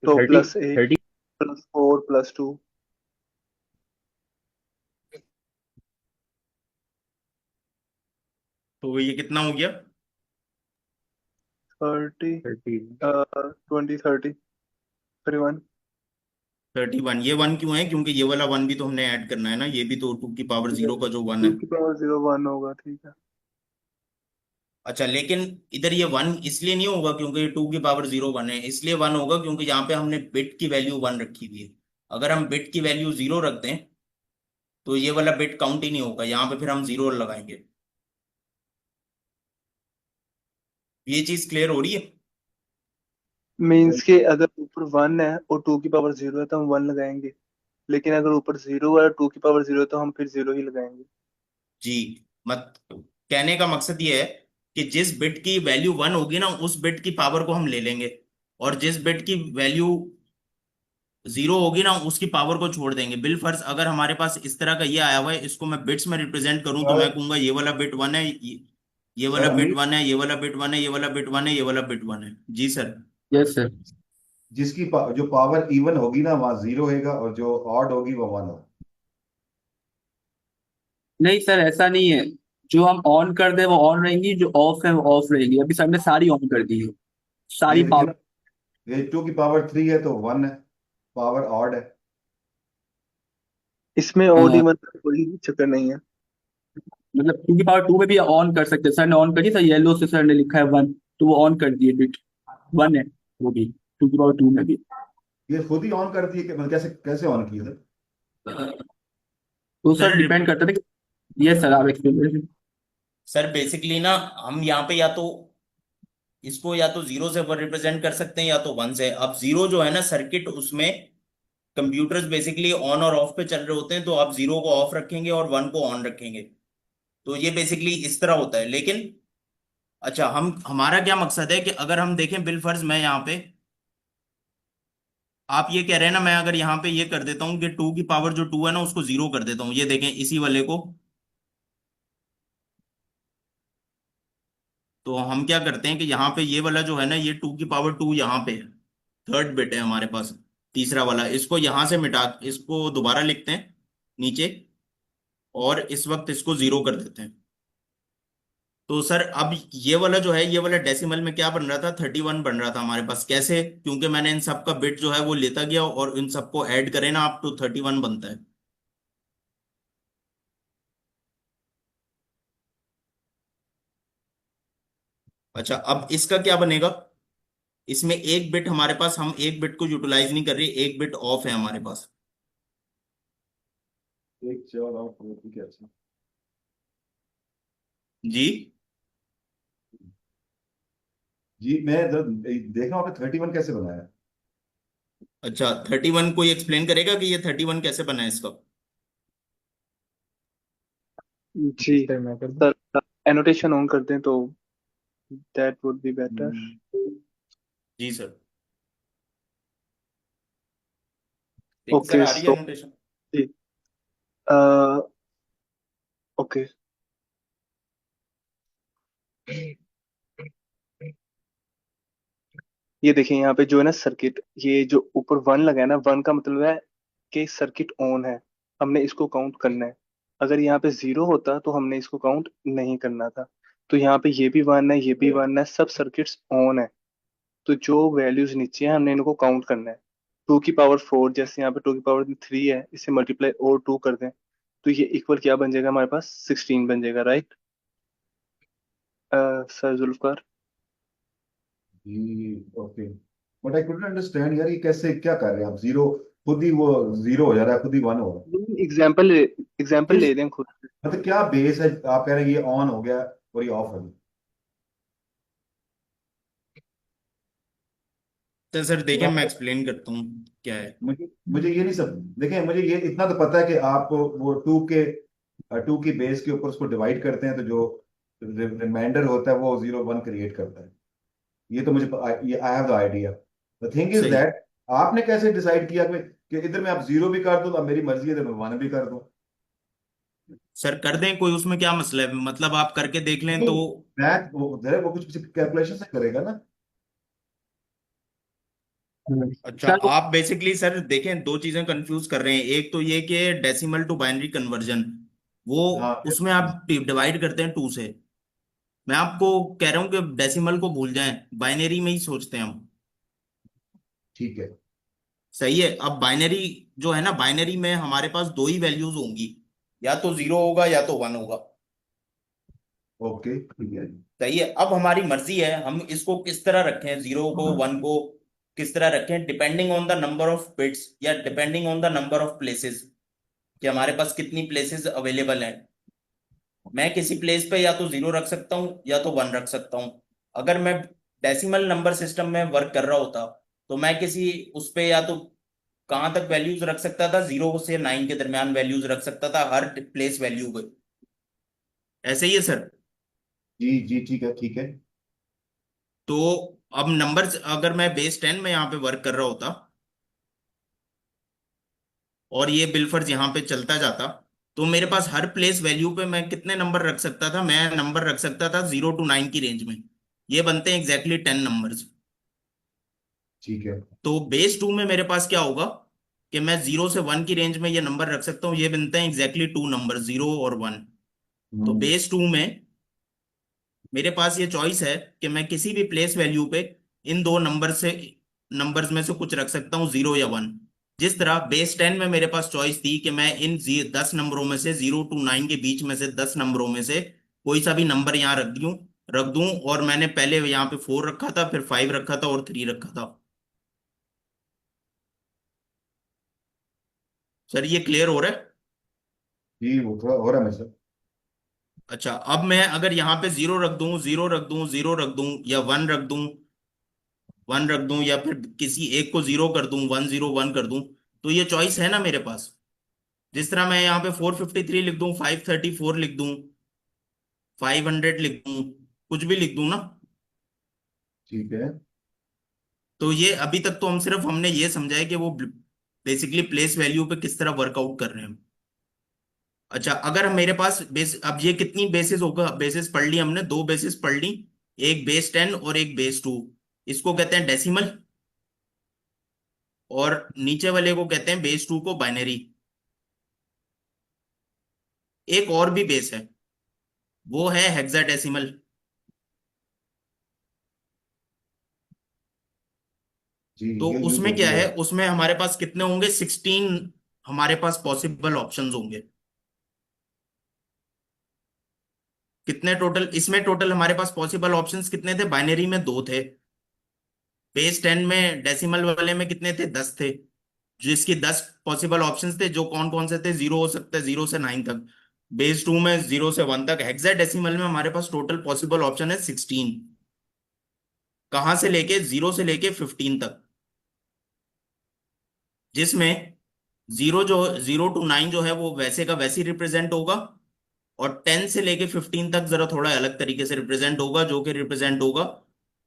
तो 30 +8 30 +4 +2 तो ये कितना हो गया? 30 30 20 30 31। 31। ये 1 क्यों है? क्योंकि ये वाला 1 भी तो हमने ऐड करना है ना, ये भी तो 2 की पावर 0 का जो 1 है। 2 की पावर 0 1 होगा, ठीक है। अच्छा, लेकिन इधर ये 1 इसलिए नहीं होगा क्योंकि 2 की पावर 0 1 है, इसलिए 1 होगा क्योंकि यहाँ पे हमने बिट की वैल्यू 1 रखी हुई है। अगर हम बिट की वैल्यू 0 रख दें तो ये वाला बिट काउंट ही नहीं होगा, यहाँ पे फिर हम 0 लगाएंगे। ये चीज क्लियर हो रही है? मीन्स के अगर ऊपर 1 है और 2 की पावर 0 है तो हम 1 लगाएंगे, लेकिन अगर ऊपर 0 है और 2 की पावर 0 है तो हम फिर 0 ही लगाएंगे। जी, मत कहने का मकसद ये है कि जिस बिट की वैल्यू 1 होगी ना, उस बिट की पावर को हम ले लेंगे, और जिस बिट की वैल्यू 0 होगी ना, उसकी पावर को छोड़ देंगे। बिल फर्ज अगर हमारे पास इस तरह का ये आया हुआ है, इसको मैं बिट्स में रिप्रेजेंट करूं तो मैं कहूंगा ये वाला बिट 1 है, ये वाला बिट 1 है, ये वाला बिट 1 है, ये वाला बिट 1 है, ये वाला बिट 1 है। जी सर। Yes sir. जो पावर इवन होगी ना वहां 0 होगा और जो ऑड होगी वो 1 होगा। नहीं सर, ऐसा नहीं है। जो हम ऑन कर दे वो ऑन रहेंगी, जो ऑफ है वो ऑफ रहेगी। अभी सर ने सारी ऑन कर दी है, ये सारी देखिए पावर। ना, ये 2 की पावर 3 है तो 1 है, पावर ऑड है। इसमें ओड इवन का कोई चक्कर नहीं है। मतलब 2 की पावर 2 में भी ऑन कर सकते हैं। सर ने ऑन कर दी, सर येलो से सर ने लिखा है 1, तो वो ऑन कर दिए बिट 1 है वो भी 2 की पावर 2 में भी। ये खुद ही ऑन करती है कि मतलब कैसे कैसे ऑन की है? तो सर सर डिपेंड करता है कि ये सर आप एक्सप्लेन। सर बेसिकली ना, हम यहाँ पे या तो इसको या तो 0 से रिप्रेजेंट कर सकते हैं या तो 1 से। अब 0 जो है ना सर्किट, उसमें कंप्यूटर्स बेसिकली ऑन और ऑफ पे चल रहे होते हैं, तो आप 0 को ऑफ रखेंगे और 1 को ऑन रखेंगे। तो ये बेसिकली इस तरह होता है। लेकिन अच्छा, हम हमारा क्या मकसद है कि अगर हम देखें बिल फर्ज, मैं यहाँ पे, आप ये कह रहे हैं ना, मैं अगर यहाँ पे ये कर देता हूँ कि 2 की पावर जो 2 है ना उसको 0 कर देता हूँ, ये देखें इसी वाले को। तो हम क्या करते हैं कि यहाँ पे ये वाला जो है ना, ये 2 की पावर 2 यहाँ पे है, थर्ड बिट है हमारे पास, तीसरा वाला, इसको यहां से मिटा, इसको दोबारा लिखते हैं नीचे, और इस वक्त इसको 0 कर देते हैं। तो सर अब ये वाला जो है, ये वाला डेसिमल में क्या बन रहा था, 31 बन रहा था हमारे पास। कैसे? क्योंकि मैंने इन सब का बिट जो है वो लेता गया और इन सबको ऐड करें ना आप, तो 31 बनता है। अच्छा, अब इसका क्या बनेगा? इसमें एक बिट हमारे पास, हम एक बिट को यूटिलाइज नहीं कर रहे, एक बिट ऑफ है हमारे पास। एक 4 ऑफ ठीक है। अच्छा, जी जी मैं देख रहा हूँ आपने 31 कैसे बनाया। अच्छा, 31 कोई एक्सप्लेन करेगा कि ये 31 कैसे बना है इसका? जी सर मैं कर दूं? सर, एनोटेशन ऑन कर दें तो दैट वुड बी बेटर। जी सर। ठीक सर, ओके आ रही है सो नोटेशन? जी ओके, ये देखिए यहाँ पे जो है ना सर्किट, ये जो ऊपर वन लगा है ना, वन का मतलब है कि सर्किट ऑन है, हमने इसको काउंट करना है। अगर यहाँ पे जीरो होता तो हमने इसको काउंट नहीं करना था। तो यहाँ पे ये भी वन है, ये भी वन है, सब सर्किट्स ऑन है। तो जो वैल्यूज नीचे है हमने इनको काउंट करना है। 2 की पावर 4, जैसे यहाँ पे 2 की पावर 3 है, इसे मल्टीप्लाई और 2 कर दें तो ये इक्वल क्या बन जाएगा हमारे पास, 16 बन जाएगा, राइट सर जुल्फकार? जी okay, but I couldn't understand यार, ये कैसे क्या कर रहे हैं आप, जीरो खुद ही वो जीरो हो जा रहा है, खुद ही वन हो रहा है। एग्जाम्पल किस ले लें खुद से। मतलब क्या बेस है, आप कह रहे हैं ये ऑन हो गया और ये ऑफ हो गया। तो सर तो देखिए, मैं आप एक्सप्लेन करता हूँ क्या है। मुझे मुझे ये नहीं सब देखें, मुझे ये इतना तो पता है कि आप वो टू की बेस के ऊपर उसको डिवाइड करते हैं तो जो रिमाइंडर होता है वो 0 1 क्रिएट करता है। ये तो मुझे ये I have the idea. The thing is सही। दैट आपने कैसे डिसाइड किया कि इधर में आप जीरो भी कर दो, अब मेरी मर्जी है इधर मैं वन भी कर दूं। सर कर दें, कोई उसमें क्या मसला है, मतलब आप करके देख लें नहीं, तो। मैथ वो जरा वो कुछ कैलकुलेशन से करेगा ना। अच्छा, सर आप बेसिकली सर देखें, दो चीजें कंफ्यूज कर रहे हैं। एक तो ये कि डेसिमल टू बाइनरी कन्वर्जन, वो हाँ उसमें आप डिवाइड करते हैं 2 से। मैं आपको कह रहा हूं कि डेसिमल को भूल जाएं, बाइनरी में ही सोचते हैं हम। ठीक है। सही है। अब बाइनरी जो है ना, बाइनरी में हमारे पास दो ही वैल्यूज होंगी, या तो 0 होगा या तो 1 होगा। ओके ठीक है। सही है। अब हमारी मर्जी है हम इसको किस तरह रखें, 0 को 1 को किस तरह रखें, depending on the number of bits या depending on the number of places, कि हमारे पास कितनी प्लेसेस अवेलेबल हैं। मैं किसी प्लेस पे या तो 0 रख सकता हूँ या तो 1 रख सकता हूँ। अगर मैं डेसिमल नंबर सिस्टम में वर्क कर रहा होता तो मैं किसी उस पे या तो कहां तक वैल्यूज रख सकता था, 0 से 9 के दरमियान वैल्यूज रख सकता था हर प्लेस वैल्यू पे। ऐसे ही है सर। जी जी ठीक है ठीक है। तो अब नंबर्स, अगर मैं बेस 10 में यहाँ पे वर्क कर रहा होता और ये बिलफर्स यहाँ पे चलता जाता, तो मेरे पास हर प्लेस वैल्यू पे मैं कितने नंबर रख सकता था? मैं नंबर रख सकता था 0 to 9 की रेंज में। ये बनते हैं एग्जैक्टली 10 नंबर्स। ठीक है। तो बेस 2 में मेरे पास क्या होगा कि मैं 0 से 1 की रेंज में ये नंबर रख सकता हूँ। ये बनते हैं एग्जैक्टली 2 नंबर, 0 और 1। तो हम्म, बेस 2 में मेरे पास ये चॉइस है कि मैं किसी भी प्लेस वैल्यू पे इन दो नंबर्स में से कुछ रख सकता हूँ, 0 या 1। जिस तरह बेस 10 में मेरे पास चॉइस थी कि मैं इन 10 नंबरों में से 0 to 9 के बीच में से 10 नंबरों में से कोई सा भी नंबर यहाँ रख दूं। और मैंने पहले यहाँ पे 4 रखा था, फिर 5 रखा था और 3 रखा था। सर ये क्लियर हो रहा है? जी वो थोड़ा हो रहा है मेरे साथ। अच्छा, अब मैं अगर यहाँ पे 0 रख दूं, 0 रख दूं, 0 रख दूं, या 1 रख दूं, 1 रख दूं, या फिर किसी एक को 0 कर दूं, 1 0 1 कर दूं, तो ये चॉइस है ना मेरे पास। जिस तरह मैं यहाँ पे 453 लिख दूं, 534 लिख दूं, 500 लिख दूं, कुछ भी लिख दूं ना। ठीक है। तो ये अभी तक तो हमने ये समझा है कि वो बेसिकली प्लेस वैल्यू पे किस तरह वर्कआउट कर रहे हैं। अच्छा, अगर मेरे पास अब ये कितनी बेसिस होगा, बेसिस पढ़ ली हमने, दो बेसिस पढ़ ली, एक बेस 10 और एक बेस 2। इसको कहते हैं डेसिमल, और नीचे वाले को कहते हैं बेस 2 को बाइनरी। एक और भी बेस है, वो है हेक्साडेसिमल। जी तो ये यूज उसमें होती क्या है। है, उसमें हमारे पास कितने होंगे, 16 हमारे पास पॉसिबल ऑप्शंस होंगे। कितने टोटल इसमें, टोटल हमारे पास पॉसिबल ऑप्शंस कितने थे? बाइनरी में 2 थे, बेस 10 में डेसिमल वाले में कितने थे? 10 थे। जिसकी 10 पॉसिबल ऑप्शंस थे, जो कौन कौन से थे? 0 हो सकते हैं 0 से 9 तक। बेस 2 में 0 से 1 तक, हेक्साडेसिमल में हमारे पास टोटल पॉसिबल ऑप्शन है 16। कहां से लेके, 0 से लेके 15 तक, जिसमें 0 to 9 जो है वो वैसे का वैसे रिप्रेजेंट होगा, और 10 से लेके 15 तक जरा थोड़ा अलग तरीके से रिप्रेजेंट होगा, जो कि रिप्रेजेंट होगा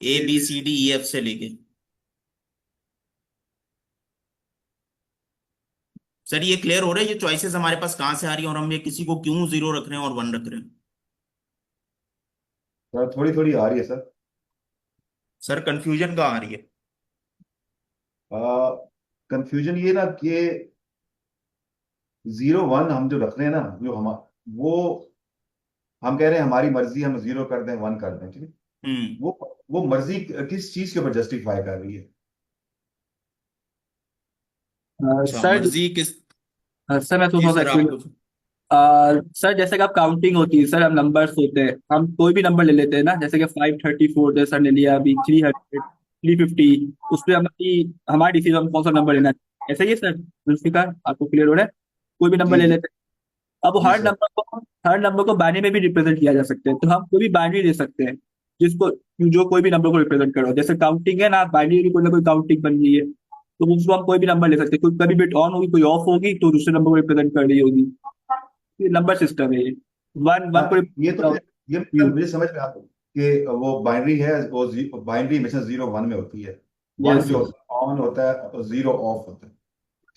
ABCDEF से लेके। सर ये क्लियर हो रहा है, ये चॉइसेस हमारे पास कहाँ से आ रही है, और हम ये किसी को क्यों 0 रख रहे हैं और 1 रख रहे हैं? थोड़ी थोड़ी आ रही है सर। सर कंफ्यूजन कहाँ आ रही है? कंफ्यूजन ये ना कि 0 1 हम जो रख रहे हैं ना, जो हम वो हम कह रहे हैं हमारी मर्जी, हम 0 कर दें 1 कर दें, ठीक है। हम्म। वो मर्जी किस चीज के ऊपर जस्टिफाई कर रही है? अच्छा, सर मर्जी किस? सर मैं जी सोच सर, रहा आप हूँ कुछ। सर जैसे कि आप काउंटिंग होती है सर, हम नंबर्स होते हैं, हम कोई भी नंबर ले लेते हैं ना, जैसे कि 534 जैसे सर ने लिया अभी, 300, 350, उस पर हमारी हमारा डिसीजन हम कौन सा नंबर लेना है, ऐसा ही है सर जुल्फिकार, आपको क्लियर हो रहा है? कोई भी नंबर जी ले जी लेते हैं, अब जी हर सर। नंबर को बाइनरी में भी रिप्रेजेंट किया जा सकते हैं, तो हम कोई भी बाइनरी ले सकते हैं जिसको, जो कोई भी नंबर को रिप्रेजेंट करो, जैसे काउंटिंग है ना, बाइनरी की कोई ना कोई काउंटिंग बन गई है, तो उसको हम कोई भी नंबर ले सकते हैं, कोई कभी बिट ऑन होगी कोई ऑफ होगी तो दूसरे नंबर को रिप्रेजेंट कर रही होगी, ये नंबर सिस्टम है ये, वन वन को ये तो represent- ये मुझे समझ में आता है कि वो बाइनरी है, वो बाइनरी हमेशा 0 1 में होती है। 1 यस जो ऑन होता है और 0 ऑफ होता है,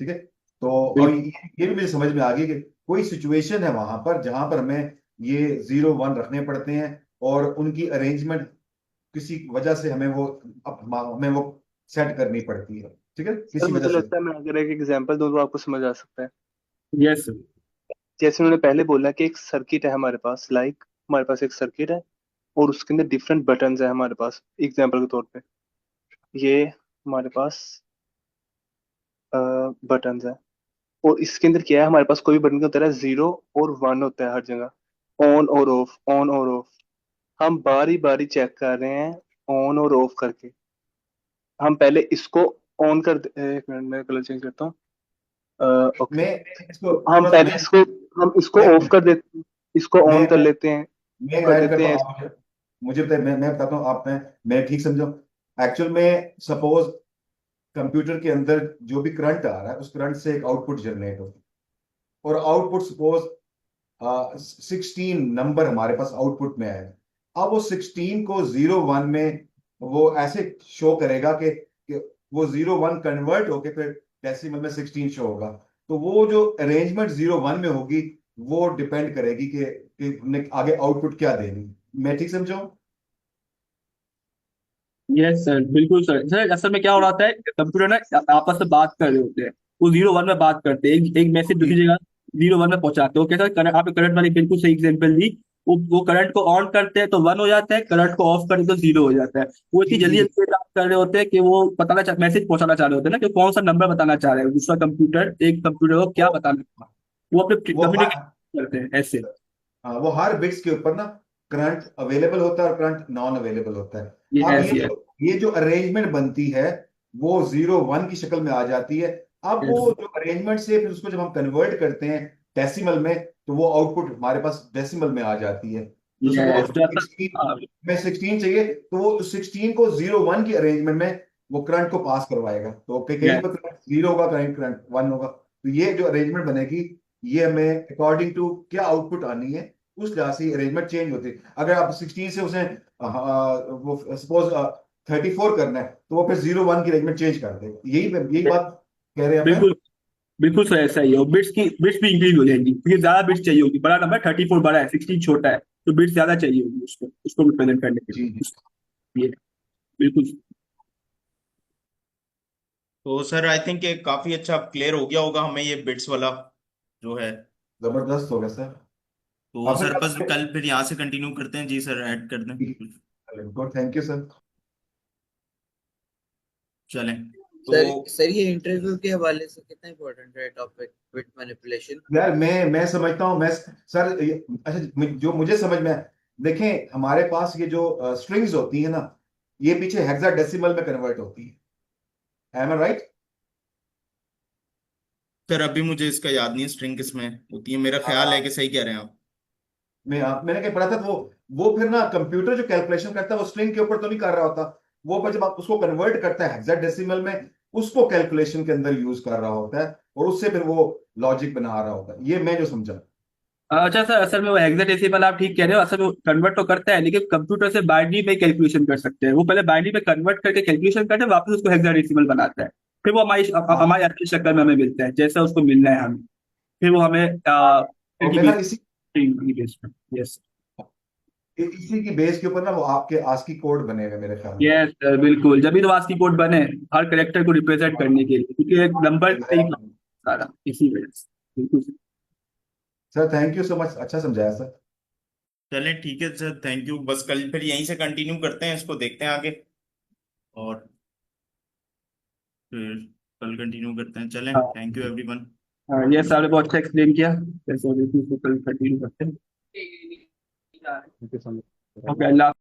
ठीक है। तो और बिल्कुल ये भी मुझे समझ में आ गई कि कोई सिचुएशन है वहां पर जहां पर हमें ये 0 1 रखने पड़ते हैं, और उनकी अरेंजमेंट किसी वजह से हमें वो सेट करनी पड़ती है, ठीक है, सर किसी वजह मुझे से। लगता है मैं अगर एक एग्जांपल दूं तो आपको समझ आ सकता है। यस जैसे उन्होंने पहले बोला कि एक सर्किट है हमारे पास, हमारे पास एक सर्किट है और उसके अंदर डिफरेंट बटन्स है हमारे पास, एग्जांपल के तौर पे ये हमारे पास बटन्स है, और इसके अंदर क्या है, हमारे पास कोई बटन की तरह 0 और 1 होता है हर जगह, ऑन और ऑफ, ऑन और ऑफ। हम बारी बारी चेक कर रहे हैं ऑन और ऑफ करके। हम पहले इसको ऑन एक मिनट मैं कलर चेंज करता हूँ। ओके, मैं इसको हम थोड़ा सा पहले इसको मैं ऑफ कर देते हैं, इसको ऑन कर मैं लेते हैं, मैं ऑफ कर ऐड देते करता हूँ, हैं। आप मुझे बताइए, मैं बताता हूँ, आप मैं ठीक समझा। एक्चुअल में सपोज कंप्यूटर के अंदर जो भी करंट आ रहा है, उस करंट से एक आउटपुट जनरेट होता है, और आउटपुट सपोज 16 नंबर हमारे पास आउटपुट में आएगा। अब वो 16 को 0 1 में वो ऐसे शो करेगा कि वो 0 1 कन्वर्ट होके फिर डेसिमल में 16 शो होगा। तो वो जो अरेंजमेंट 0 1 में होगी, वो डिपेंड करेगी कि हमने आगे आउटपुट क्या देनी। मैं ठीक समझाऊं? यस सर बिल्कुल सर, सर असल में क्या हो रहा है, कंप्यूटर ना आपस में बात कर रहे होते हैं, वो 0 1 में बात करते हैं, एक मैसेज दूसरी जी जगह 0 1 में पहुंचाते हैं, वो कैसा करंट, आपने करंट वाली बिल्कुल सही एग्जांपल दी, वो करंट को ऑन करते हैं तो 1 हो जाता है, करंट को ऑफ करते हैं तो 0 हो जाता है, वो इतनी जी जल्दी जी जल्दी बात कर रहे होते हैं कि वो मैसेज पहुंचाना चाह रहे होते हैं ना, कि कौन सा नंबर बताना चाह रहे हैं दूसरा कंप्यूटर, एक कंप्यूटर को क्या वो बताना, वो अपने वो कम्युनिकेट हर करते हैं ऐसे। हाँ, वो हर बिट्स के ऊपर ना करंट अवेलेबल होता है और करंट नॉन अवेलेबल होता है। अब यस यस ये जो अरेंजमेंट बनती है, वो 0 1 की शक्ल में आ जाती है। अब वो यस जो अरेंजमेंट से फिर उसको जब हम कन्वर्ट करते हैं डेसिमल में, तो वो आउटपुट हमारे पास डेसिमल में आ जाती है। तो यस सपोज तो ऐसा 16 में 16 चाहिए, तो वो 16 को 0 1 की अरेंजमेंट में वो करंट को पास करवाएगा, तो कहीं यस पर करंट 0 होगा, कहीं करंट 1 होगा। तो ये जो अरेंजमेंट बनेगी, ये हमें अकॉर्डिंग टू क्या आउटपुट आनी है, उस लिहाज से अरेंजमेंट चेंज होती है। अगर आप 16 से उसे वो सपोज 34 करना है, तो वो फिर 0 1 की अरेंजमेंट चेंज कर देगा। यही बात कह रहे हैं आप, हैं? बिल्कुल बिल्कुल सर ऐसा ही है, और बिट्स भी इंक्रीज हो जाएंगी क्योंकि ज्यादा बिट्स चाहिए होगी, बड़ा नंबर 34 बड़ा है, 16 छोटा है, तो बिट्स ज्यादा चाहिए होगी उसको रिप्रेजेंट करने के जी लिए जी। ये बिल्कुल। तो सर आई थिंक ये काफी अच्छा क्लियर हो गया होगा हमें, ये बिट्स वाला जो है। जबरदस्त हो गया सर। तो अब सर सर बस कल फिर यहाँ से कंटिन्यू करते हैं। जी सर, ऐड कर दें बिल्कुल। Good, thank you sir. चलें तो। सर ये इंटरव्यू के हवाले से कितना इम्पोर्टेंट है टॉपिक बिट मैनिपुलेशन? यार मैं समझता हूँ, मैं सर अच्छा, जो मुझे समझ में देखें, हमारे पास ये जो स्ट्रिंग्स होती है ना, ये पीछे हेक्साडेसिमल में कन्वर्ट होती है, एम आई राइट? सर अभी मुझे इसका याद नहीं है स्ट्रिंग किस में होती है, मेरा ख्याल है कि सही कह रहे हैं आप। मैंने कहीं पढ़ा था, तो वो फिर ना कंप्यूटर जो कैलकुलेशन करता है वो स्ट्रिंग के ऊपर तो नहीं कर रहा होता, वो पर जब आप उसको कन्वर्ट करता है हेक्साडेसिमल में, उसको कैलकुलेशन के अंदर यूज कर रहा होता है और उससे फिर वो लॉजिक बना रहा होता है। ये मैं जो समझा। अच्छा सर, असल में वो हेक्साडेसिमल आप ठीक कह रहे हो, असल में वो कन्वर्ट तो करता है लेकिन कंप्यूटर से बाइनरी में कैलकुलेशन कर सकते हैं। वो पहले बाइनरी में कन्वर्ट करके कैलकुलेशन करते हैं, वापस उसको हेक्साडेसिमल बनाता है, फिर वो हाँ, हमारी अच्छी शक्ल में हमें मिलता है जैसा उसको मिलना है हमें, फिर वो हमें और की मैं ना बेस पे। यस इसी की बेस के ऊपर ना वो आपके आस्की कोड बने हुए मेरे ख्याल में। यस बिल्कुल, जब भी तो ASCII कोड बने हर करेक्टर को रिप्रेजेंट करने के लिए, क्योंकि एक नंबर से ही एग्जैक्टली। सारा, इसी वजह से। बिल्कुल sir thank you so much, अच्छा समझाया सर। चलें ठीक है सर, थैंक यू। बस कल फिर यहीं से कंटिन्यू करते हैं, इसको देखते हैं आगे, और फिर कल कंटिन्यू करते हैं। चलें, हाँ थैंक यू एवरीवन। हाँ, ये सारे बहुत अच्छा एक्सप्लेन किया, जैसे अभी इसको कल कंटिन्यू करते हैं। Thank you so much. Okay, Allah.